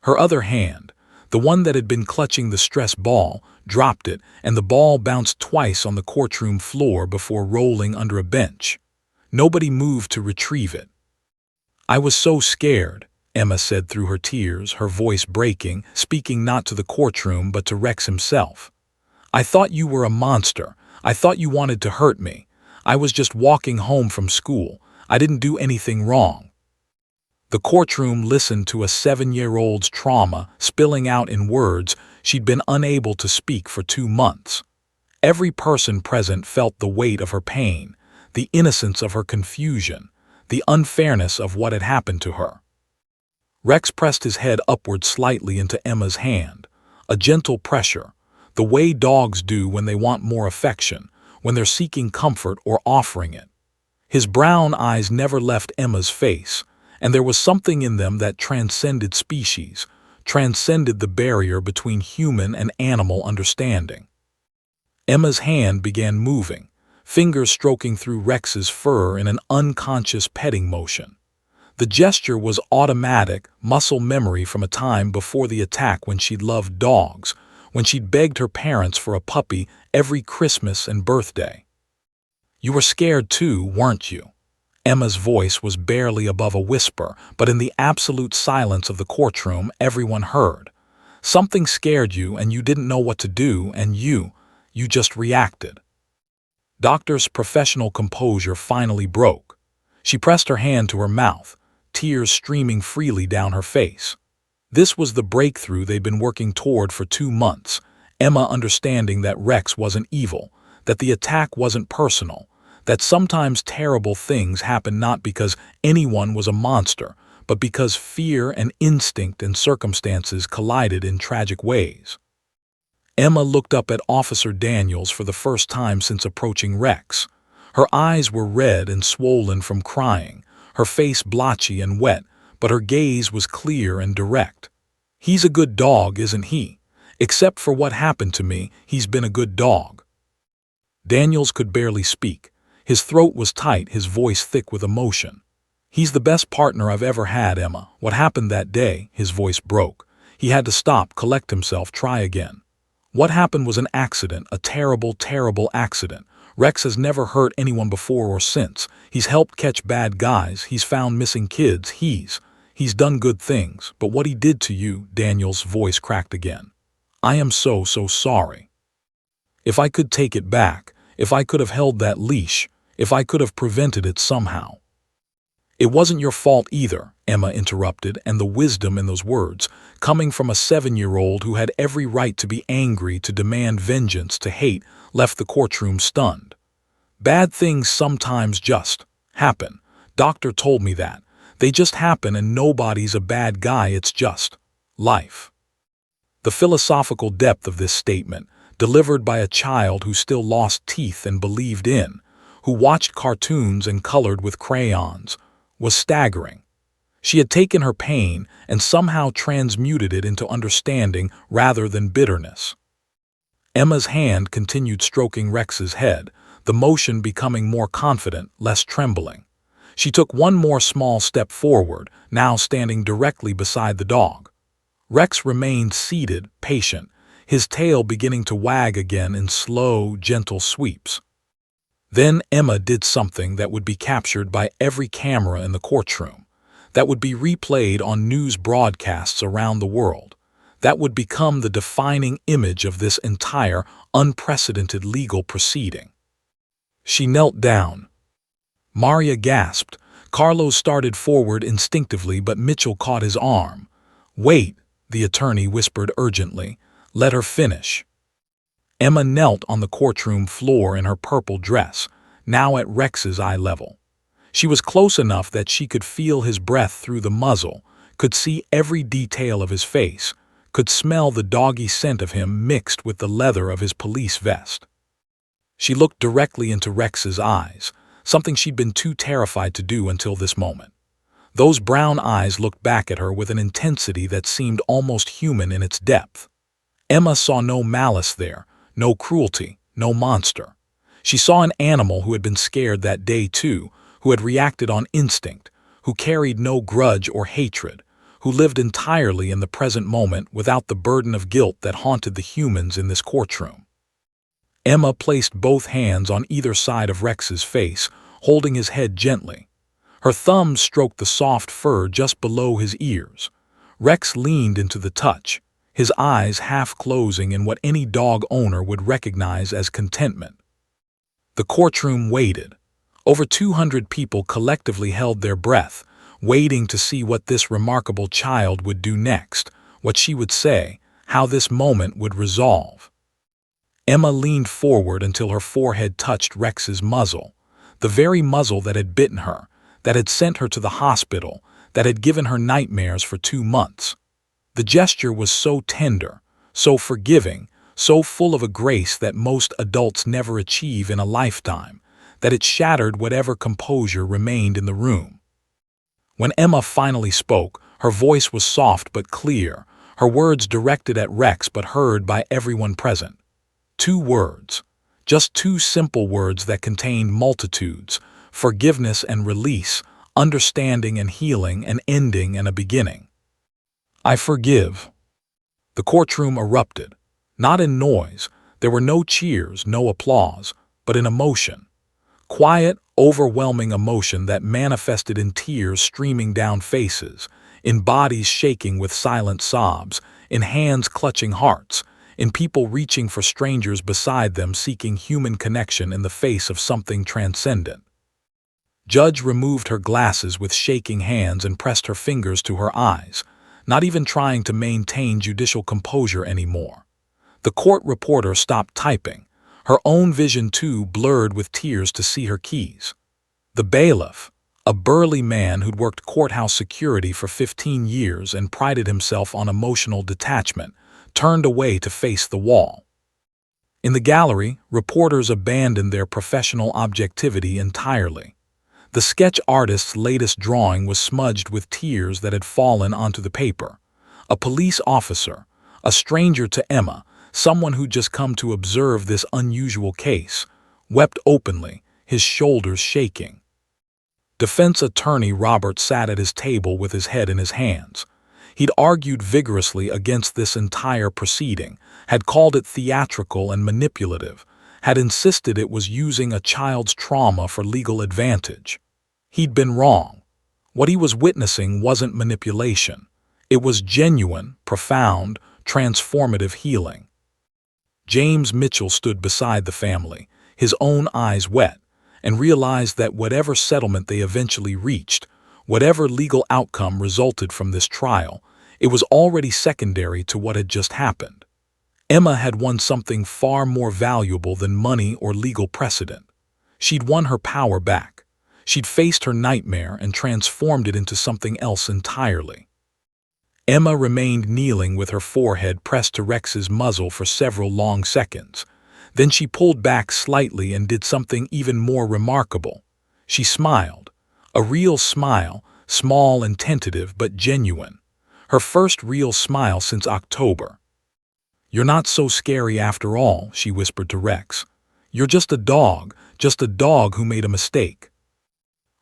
S1: Her other hand, the one that had been clutching the stress ball, dropped it, and the ball bounced twice on the courtroom floor before rolling under a bench. Nobody moved to retrieve it. "I was so scared," Emma said through her tears, her voice breaking, speaking not to the courtroom but to Rex himself. "I thought you were a monster. I thought you wanted to hurt me. I was just walking home from school. I didn't do anything wrong." The courtroom listened to a 7-year-old's trauma spilling out in words she'd been unable to speak for 2 months. Every person present felt the weight of her pain, the innocence of her confusion, the unfairness of what had happened to her. Rex pressed his head upward slightly into Emma's hand, a gentle pressure, the way dogs do when they want more affection, when they're seeking comfort or offering it. His brown eyes never left Emma's face, and there was something in them that transcended species, transcended the barrier between human and animal understanding. Emma's hand began moving, fingers stroking through Rex's fur in an unconscious petting motion. The gesture was automatic, muscle memory from a time before the attack when she'd loved dogs, when she'd begged her parents for a puppy every Christmas and birthday. "You were scared too, weren't you?" Emma's voice was barely above a whisper, but in the absolute silence of the courtroom, everyone heard. Something scared you and you didn't know what to do, and you just reacted. Doctor's professional composure finally broke. She pressed her hand to her mouth, tears streaming freely down her face. This was the breakthrough they'd been working toward for 2 months, Emma understanding that Rex wasn't evil, that the attack wasn't personal, that sometimes terrible things happen not because anyone was a monster, but because fear and instinct and circumstances collided in tragic ways. Emma looked up at Officer Daniels for the first time since approaching Rex. Her eyes were red and swollen from crying, her face blotchy and wet, but her gaze was clear and direct. "He's a good dog, isn't he? Except for what happened to me, he's been a good dog." Daniels could barely speak. His throat was tight, his voice thick with emotion. "He's the best partner I've ever had, Emma. What happened that day?" His voice broke. He had to stop, collect himself, try again. "What happened was an accident, a terrible, terrible accident. Rex has never hurt anyone before or since. He's helped catch bad guys, he's found missing kids, he's done good things. But what he did to you," Daniel's voice cracked again. "I am so sorry. If I could take it back, if I could have held that leash, if I could have prevented it somehow." "It wasn't your fault either," Emma interrupted, and the wisdom in those words, coming from a 7-year-old who had every right to be angry, to demand vengeance, to hate, left the courtroom stunned. "Bad things sometimes just happen. Doctor told me that. They just happen, and nobody's a bad guy, it's just life." The philosophical depth of this statement, delivered by a child who still lost teeth and believed in, who watched cartoons and colored with crayons, was staggering. She had taken her pain and somehow transmuted it into understanding rather than bitterness. Emma's hand continued stroking Rex's head, the motion becoming more confident, less trembling. She took one more small step forward, now standing directly beside the dog. Rex remained seated, patient, his tail beginning to wag again in slow, gentle sweeps. Then Emma did something that would be captured by every camera in the courtroom, that would be replayed on news broadcasts around the world, that would become the defining image of this entire, unprecedented legal proceeding. She knelt down. Maria gasped. Carlos started forward instinctively, but Mitchell caught his arm. "Wait," the attorney whispered urgently. "Let her finish." Emma knelt on the courtroom floor in her purple dress, now at Rex's eye level. She was close enough that she could feel his breath through the muzzle, could see every detail of his face, could smell the doggy scent of him mixed with the leather of his police vest. She looked directly into Rex's eyes, something she'd been too terrified to do until this moment. Those brown eyes looked back at her with an intensity that seemed almost human in its depth. Emma saw no malice there, no cruelty, no monster. She saw an animal who had been scared that day too, who had reacted on instinct, who carried no grudge or hatred, who lived entirely in the present moment without the burden of guilt that haunted the humans in this courtroom. Emma placed both hands on either side of Rex's face, holding his head gently. Her thumbs stroked the soft fur just below his ears. Rex leaned into the touch, his eyes half closing in what any dog owner would recognize as contentment. The courtroom waited. Over 200 people collectively held their breath, waiting to see what this remarkable child would do next, what she would say, how this moment would resolve. Emma leaned forward until her forehead touched Rex's muzzle, the very muzzle that had bitten her, that had sent her to the hospital, that had given her nightmares for 2 months. The gesture was so tender, so forgiving, so full of a grace that most adults never achieve in a lifetime, that it shattered whatever composure remained in the room. When Emma finally spoke, her voice was soft but clear, her words directed at Rex but heard by everyone present. 2 words, just 2 simple words that contained multitudes: forgiveness and release, understanding and healing, an ending and a beginning. "I forgive." The courtroom erupted, not in noise. There were no cheers, no applause, but in emotion. Quiet, overwhelming emotion that manifested in tears streaming down faces, in bodies shaking with silent sobs, in hands clutching hearts, in people reaching for strangers beside them seeking human connection in the face of something transcendent. Judge removed her glasses with shaking hands and pressed her fingers to her eyes, not even trying to maintain judicial composure anymore. The court reporter stopped typing, her own vision too blurred with tears to see her keys. The bailiff, A burly man who'd worked courthouse security for 15 years and prided himself on emotional detachment, turned away to face the wall. In the gallery, reporters abandoned their professional objectivity entirely. The sketch artist's latest drawing was smudged with tears that had fallen onto the paper. A police officer, a stranger to Emma, someone who'd just come to observe this unusual case, wept openly, his shoulders shaking. Defense attorney Robert sat at his table with his head in his hands. He'd argued vigorously against this entire proceeding, had called it theatrical and manipulative, had insisted it was using a child's trauma for legal advantage. He'd been wrong. What he was witnessing wasn't manipulation. It was genuine, profound, transformative healing. James Mitchell stood beside the family, his own eyes wet, and realized that whatever settlement they eventually reached, whatever legal outcome resulted from this trial, it was already secondary to what had just happened. Emma had won something far more valuable than money or legal precedent. She'd won her power back. She'd faced her nightmare and transformed it into something else entirely. Emma remained kneeling with her forehead pressed to Rex's muzzle for several long seconds. Then she pulled back slightly and did something even more remarkable. She smiled. A real smile, small and tentative but genuine. Her first real smile since October. "You're not so scary after all," she whispered to Rex. "You're just a dog who made a mistake."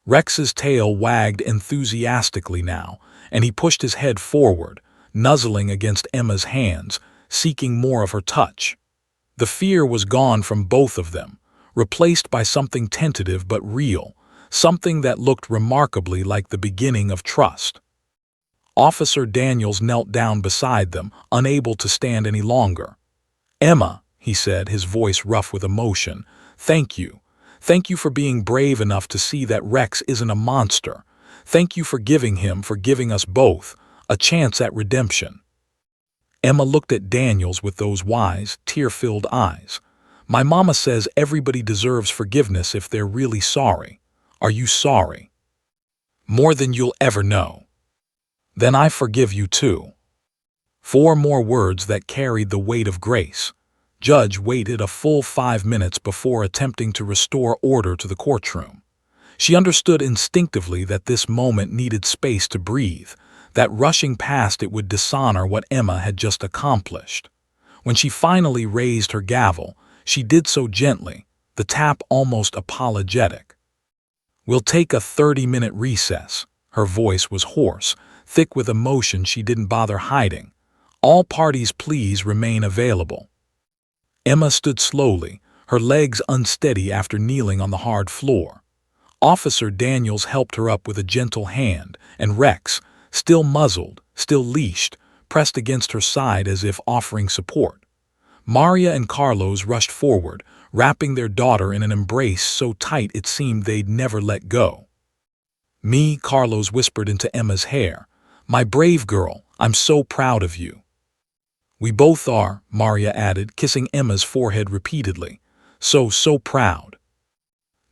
S1: Rex's tail wagged enthusiastically now, and he pushed his head forward, nuzzling against Emma's hands, seeking more of her touch. The fear was gone from both of them, replaced by something tentative but real, something that looked remarkably like the beginning of trust. Officer Daniels knelt down beside them, unable to stand any longer. "Emma," he said, his voice rough with emotion, "thank you. Thank you for being brave enough to see that Rex isn't a monster. Thank you for giving us both, a chance at redemption." Emma looked at Daniels with those wise, tear-filled eyes. "My mama says everybody deserves forgiveness if they're really sorry. Are you sorry?" "More than you'll ever know." "Then I forgive you too." 4 more words that carried the weight of grace. Judge waited a full 5 minutes before attempting to restore order to the courtroom. She understood instinctively that this moment needed space to breathe, that rushing past it would dishonor what Emma had just accomplished. When she finally raised her gavel, she did so gently, the tap almost apologetic. "We'll take a 30-minute recess." Her voice was hoarse, thick with emotion she didn't bother hiding. "All parties please remain available." Emma stood slowly, her legs unsteady after kneeling on the hard floor. Officer Daniels helped her up with a gentle hand, and Rex, still muzzled, still leashed, pressed against her side as if offering support. Maria and Carlos rushed forward, wrapping their daughter in an embrace so tight it seemed they'd never let go. "Me," Carlos whispered into Emma's hair. "My brave girl, I'm so proud of you." "We both are," Maria added, kissing Emma's forehead repeatedly. So proud."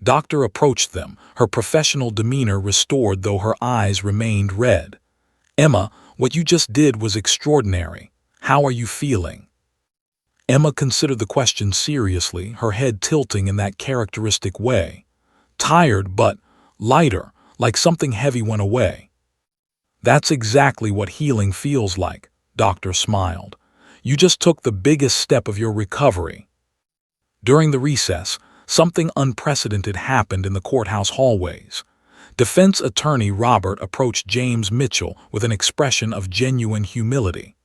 S1: Doctor approached them, her professional demeanor restored though her eyes remained red. "Emma, what you just did was extraordinary. How are you feeling?" Emma considered the question seriously, her head tilting in that characteristic way. "Tired, but lighter, like something heavy went away." "That's exactly what healing feels like," Doctor smiled. "You just took the biggest step of your recovery." During the recess, something unprecedented happened in the courthouse hallways. Defense attorney Robert approached James Mitchell with an expression of genuine humility.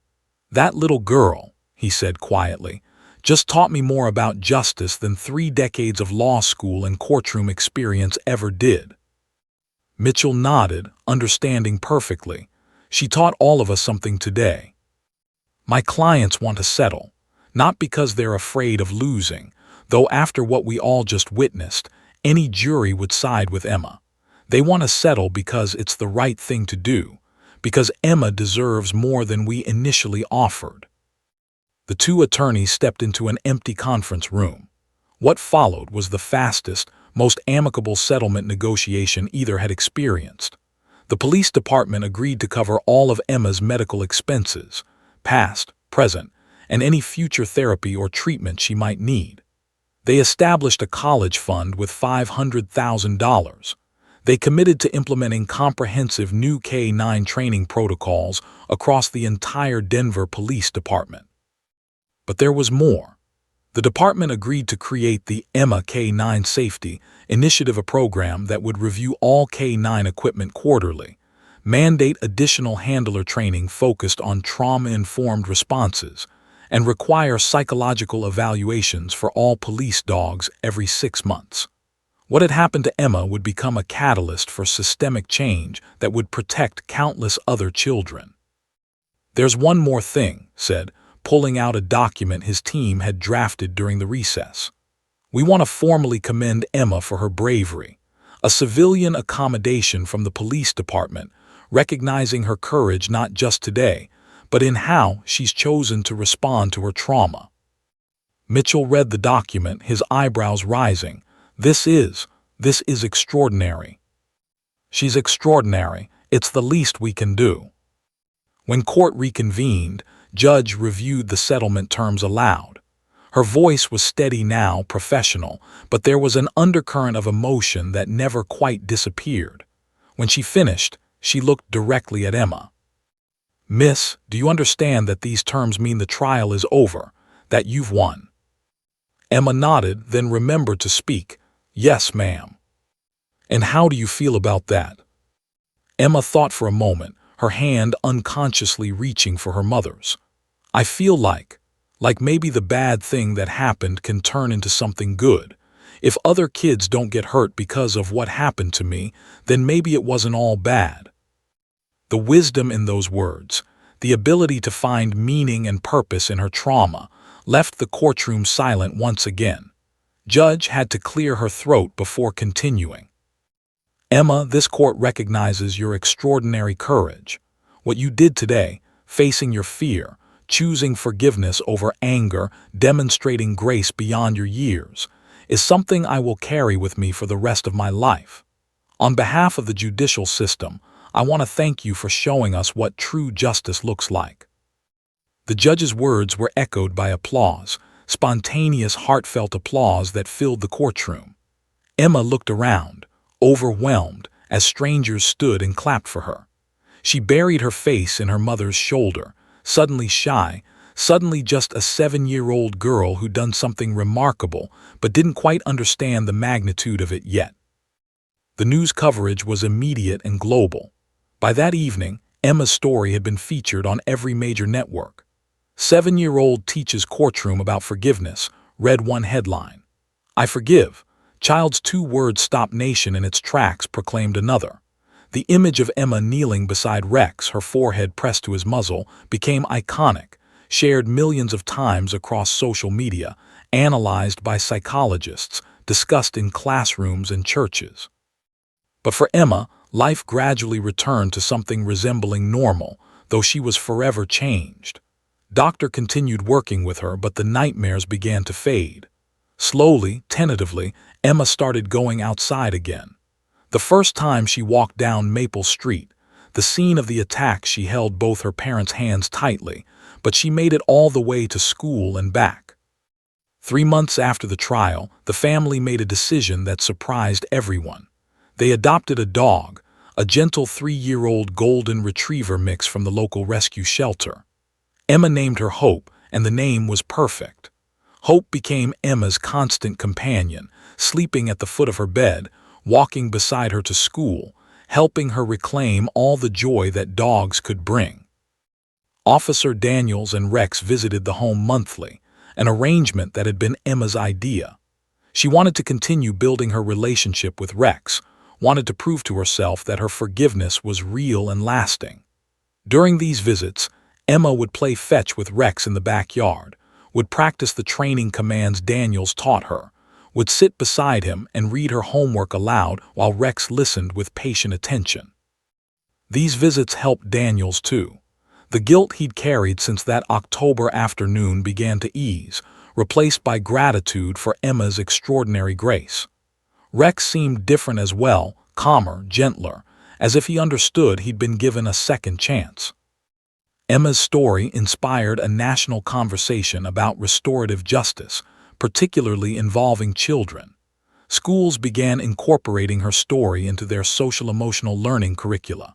S1: "That little girl," he said quietly, "just taught me more about justice than 3 decades of law school and courtroom experience ever did." Mitchell nodded, understanding perfectly. "She taught all of us something today. My clients want to settle, not because they're afraid of losing, though after what we all just witnessed, any jury would side with Emma. They want to settle because it's the right thing to do, because Emma deserves more than we initially offered." The 2 attorneys stepped into an empty conference room. What followed was the fastest, most amicable settlement negotiation either had experienced. The police department agreed to cover all of Emma's medical expenses, past, present, and any future therapy or treatment she might need. They established a college fund with $500,000. They committed to implementing comprehensive new K-9 training protocols across the entire Denver Police Department. But there was more. The department agreed to create the Emma K-9 Safety Initiative, a program that would review all K-9 equipment quarterly, mandate additional handler training focused on trauma-informed responses, and require psychological evaluations for all police dogs every 6 months. What had happened to Emma would become a catalyst for systemic change that would protect countless other children. "There's one more thing," said, pulling out a document his team had drafted during the recess. "We want to formally commend Emma for her bravery, a civilian accommodation from the police department, recognizing her courage not just today, but in how she's chosen to respond to her trauma." Mitchell read the document, his eyebrows rising. This is extraordinary." "She's extraordinary. It's the least we can do." When court reconvened, Judge reviewed the settlement terms aloud. Her voice was steady now, professional, but there was an undercurrent of emotion that never quite disappeared. When she finished, she looked directly at Emma. "Miss, do you understand that these terms mean the trial is over, that you've won?" Emma nodded, then remembered to speak. "Yes, ma'am." "And how do you feel about that?" Emma thought for a moment, her hand unconsciously reaching for her mother's. "I feel like maybe the bad thing that happened can turn into something good. If other kids don't get hurt because of what happened to me, then maybe it wasn't all bad." The wisdom in those words, the ability to find meaning and purpose in her trauma, left the courtroom silent once again. Judge had to clear her throat before continuing. "Emma, this court recognizes your extraordinary courage. What you did today, facing your fear, choosing forgiveness over anger, demonstrating grace beyond your years, is something I will carry with me for the rest of my life. On behalf of the judicial system, I want to thank you for showing us what true justice looks like." The judge's words were echoed by applause, spontaneous, heartfelt applause that filled the courtroom. Emma looked around, overwhelmed, as strangers stood and clapped for her. She buried her face in her mother's shoulder, suddenly shy, suddenly just a 7-year-old girl who'd done something remarkable but didn't quite understand the magnitude of it yet. The news coverage was immediate and global. By that evening, Emma's story had been featured on every major network. "7-year-old teaches courtroom about forgiveness," read one headline. "I forgive. Child's 2 words stop nation in its tracks," proclaimed another. The image of Emma kneeling beside Rex, her forehead pressed to his muzzle, became iconic, shared millions of times across social media, analyzed by psychologists, discussed in classrooms and churches. But for Emma, life gradually returned to something resembling normal, though she was forever changed. Doctor continued working with her, but the nightmares began to fade. Slowly, tentatively, Emma started going outside again. The first time she walked down Maple Street, the scene of the attack, she held both her parents' hands tightly, but she made it all the way to school and back. 3 months after the trial, the family made a decision that surprised everyone. They adopted a dog, a gentle 3-year-old golden retriever mix from the local rescue shelter. Emma named her Hope, and the name was perfect. Hope became Emma's constant companion, sleeping at the foot of her bed, walking beside her to school, helping her reclaim all the joy that dogs could bring. Officer Daniels and Rex visited the home monthly, an arrangement that had been Emma's idea. She wanted to continue building her relationship with Rex, wanted to prove to herself that her forgiveness was real and lasting. During these visits, Emma would play fetch with Rex in the backyard, would practice the training commands Daniels taught her, would sit beside him and read her homework aloud while Rex listened with patient attention. These visits helped Daniels too. The guilt he'd carried since that October afternoon began to ease, replaced by gratitude for Emma's extraordinary grace. Rex seemed different as well, calmer, gentler, as if he understood he'd been given a second chance. Emma's story inspired a national conversation about restorative justice, particularly involving children. Schools began incorporating her story into their social-emotional learning curricula.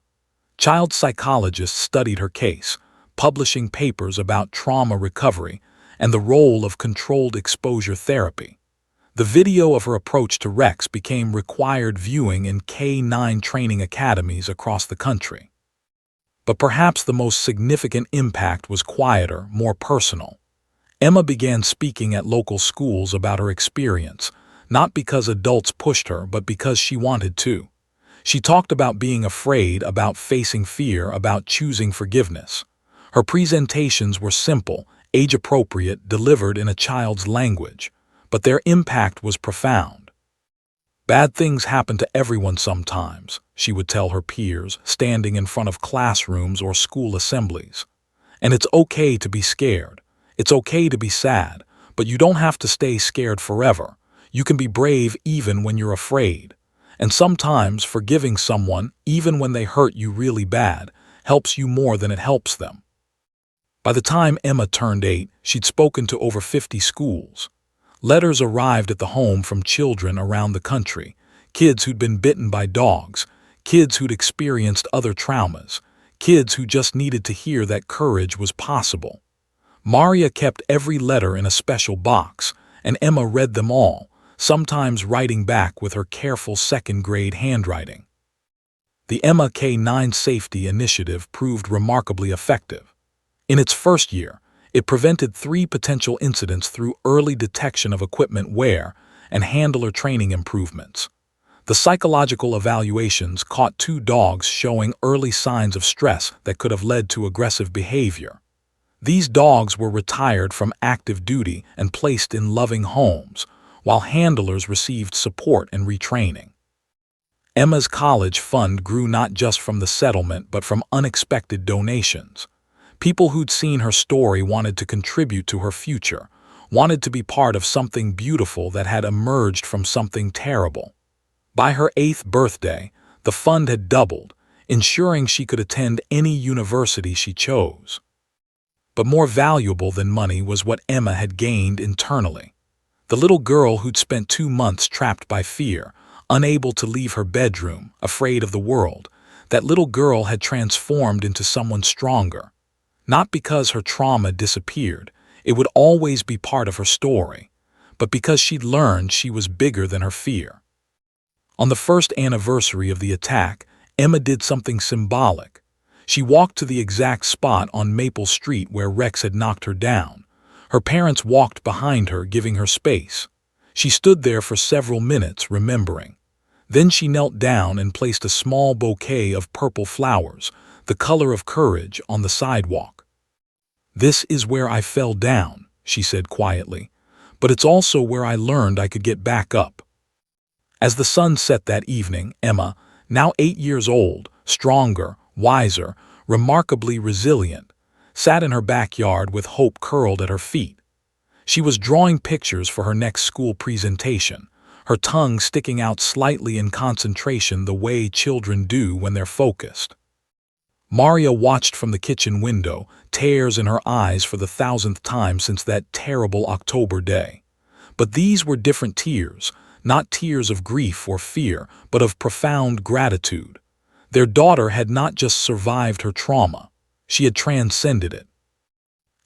S1: Child psychologists studied her case, publishing papers about trauma recovery and the role of controlled exposure therapy. The video of her approach to Rex became required viewing in K-9 training academies across the country. But perhaps the most significant impact was quieter, more personal. Emma began speaking at local schools about her experience, not because adults pushed her, but because she wanted to. She talked about being afraid, about facing fear, about choosing forgiveness. Her presentations were simple, age-appropriate, delivered in a child's language, but their impact was profound. "Bad things happen to everyone sometimes," she would tell her peers, standing in front of classrooms or school assemblies. "And it's okay to be scared. It's okay to be sad, but you don't have to stay scared forever. You can be brave even when you're afraid. And sometimes forgiving someone, even when they hurt you really bad, helps you more than it helps them." By the time Emma turned 8, she'd spoken to over 50 schools. Letters arrived at the home from children around the country, kids who'd been bitten by dogs, kids who'd experienced other traumas, kids who just needed to hear that courage was possible. Maria kept every letter in a special box, and Emma read them all, sometimes writing back with her careful second-grade handwriting. The Emma K-9 Safety Initiative proved remarkably effective. In its first year, it prevented 3 potential incidents through early detection of equipment wear and handler training improvements. The psychological evaluations caught 2 dogs showing early signs of stress that could have led to aggressive behavior. These dogs were retired from active duty and placed in loving homes, while handlers received support and retraining. Emma's college fund grew not just from the settlement but from unexpected donations. People who'd seen her story wanted to contribute to her future, wanted to be part of something beautiful that had emerged from something terrible. By her 8th birthday, the fund had doubled, ensuring she could attend any university she chose. But more valuable than money was what Emma had gained internally. The little girl who'd spent 2 months trapped by fear, unable to leave her bedroom, afraid of the world, that little girl had transformed into someone stronger. Not because her trauma disappeared, it would always be part of her story, but because she'd learned she was bigger than her fear. On the first anniversary of the attack, Emma did something symbolic. She walked to the exact spot on Maple Street where Rex had knocked her down. Her parents walked behind her, giving her space. She stood there for several minutes, remembering. Then she knelt down and placed a small bouquet of purple flowers, the color of courage, on the sidewalk. "This is where I fell down," she said quietly, "but it's also where I learned I could get back up." As the sun set that evening, Emma, now 8 years old, stronger, wiser, remarkably resilient, sat in her backyard with hope curled at her feet. She was drawing pictures for her next school presentation, her tongue sticking out slightly in concentration the way children do when they're focused. Maria watched from the kitchen window, tears in her eyes for the 1000th time since that terrible October day. But these were different tears, not tears of grief or fear, but of profound gratitude. Their daughter had not just survived her trauma, she had transcended it.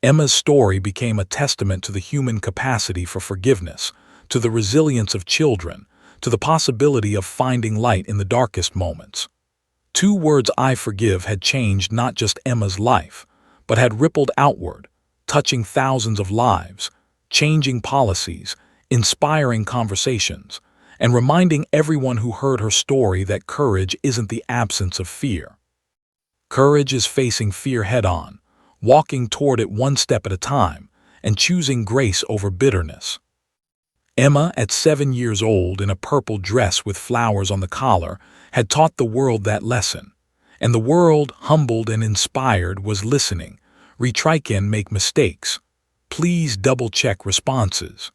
S1: Emma's story became a testament to the human capacity for forgiveness, to the resilience of children, to the possibility of finding light in the darkest moments. 2 words, "I forgive," had changed not just Emma's life, but had rippled outward, touching thousands of lives, changing policies, inspiring conversations, and reminding everyone who heard her story that courage isn't the absence of fear. Courage is facing fear head-on, walking toward it one step at a time, and choosing grace over bitterness. Emma, at 7 years old, in a purple dress with flowers on the collar, had taught the world that lesson. And the world, humbled and inspired, was listening. "Retry can make mistakes. Please double-check responses."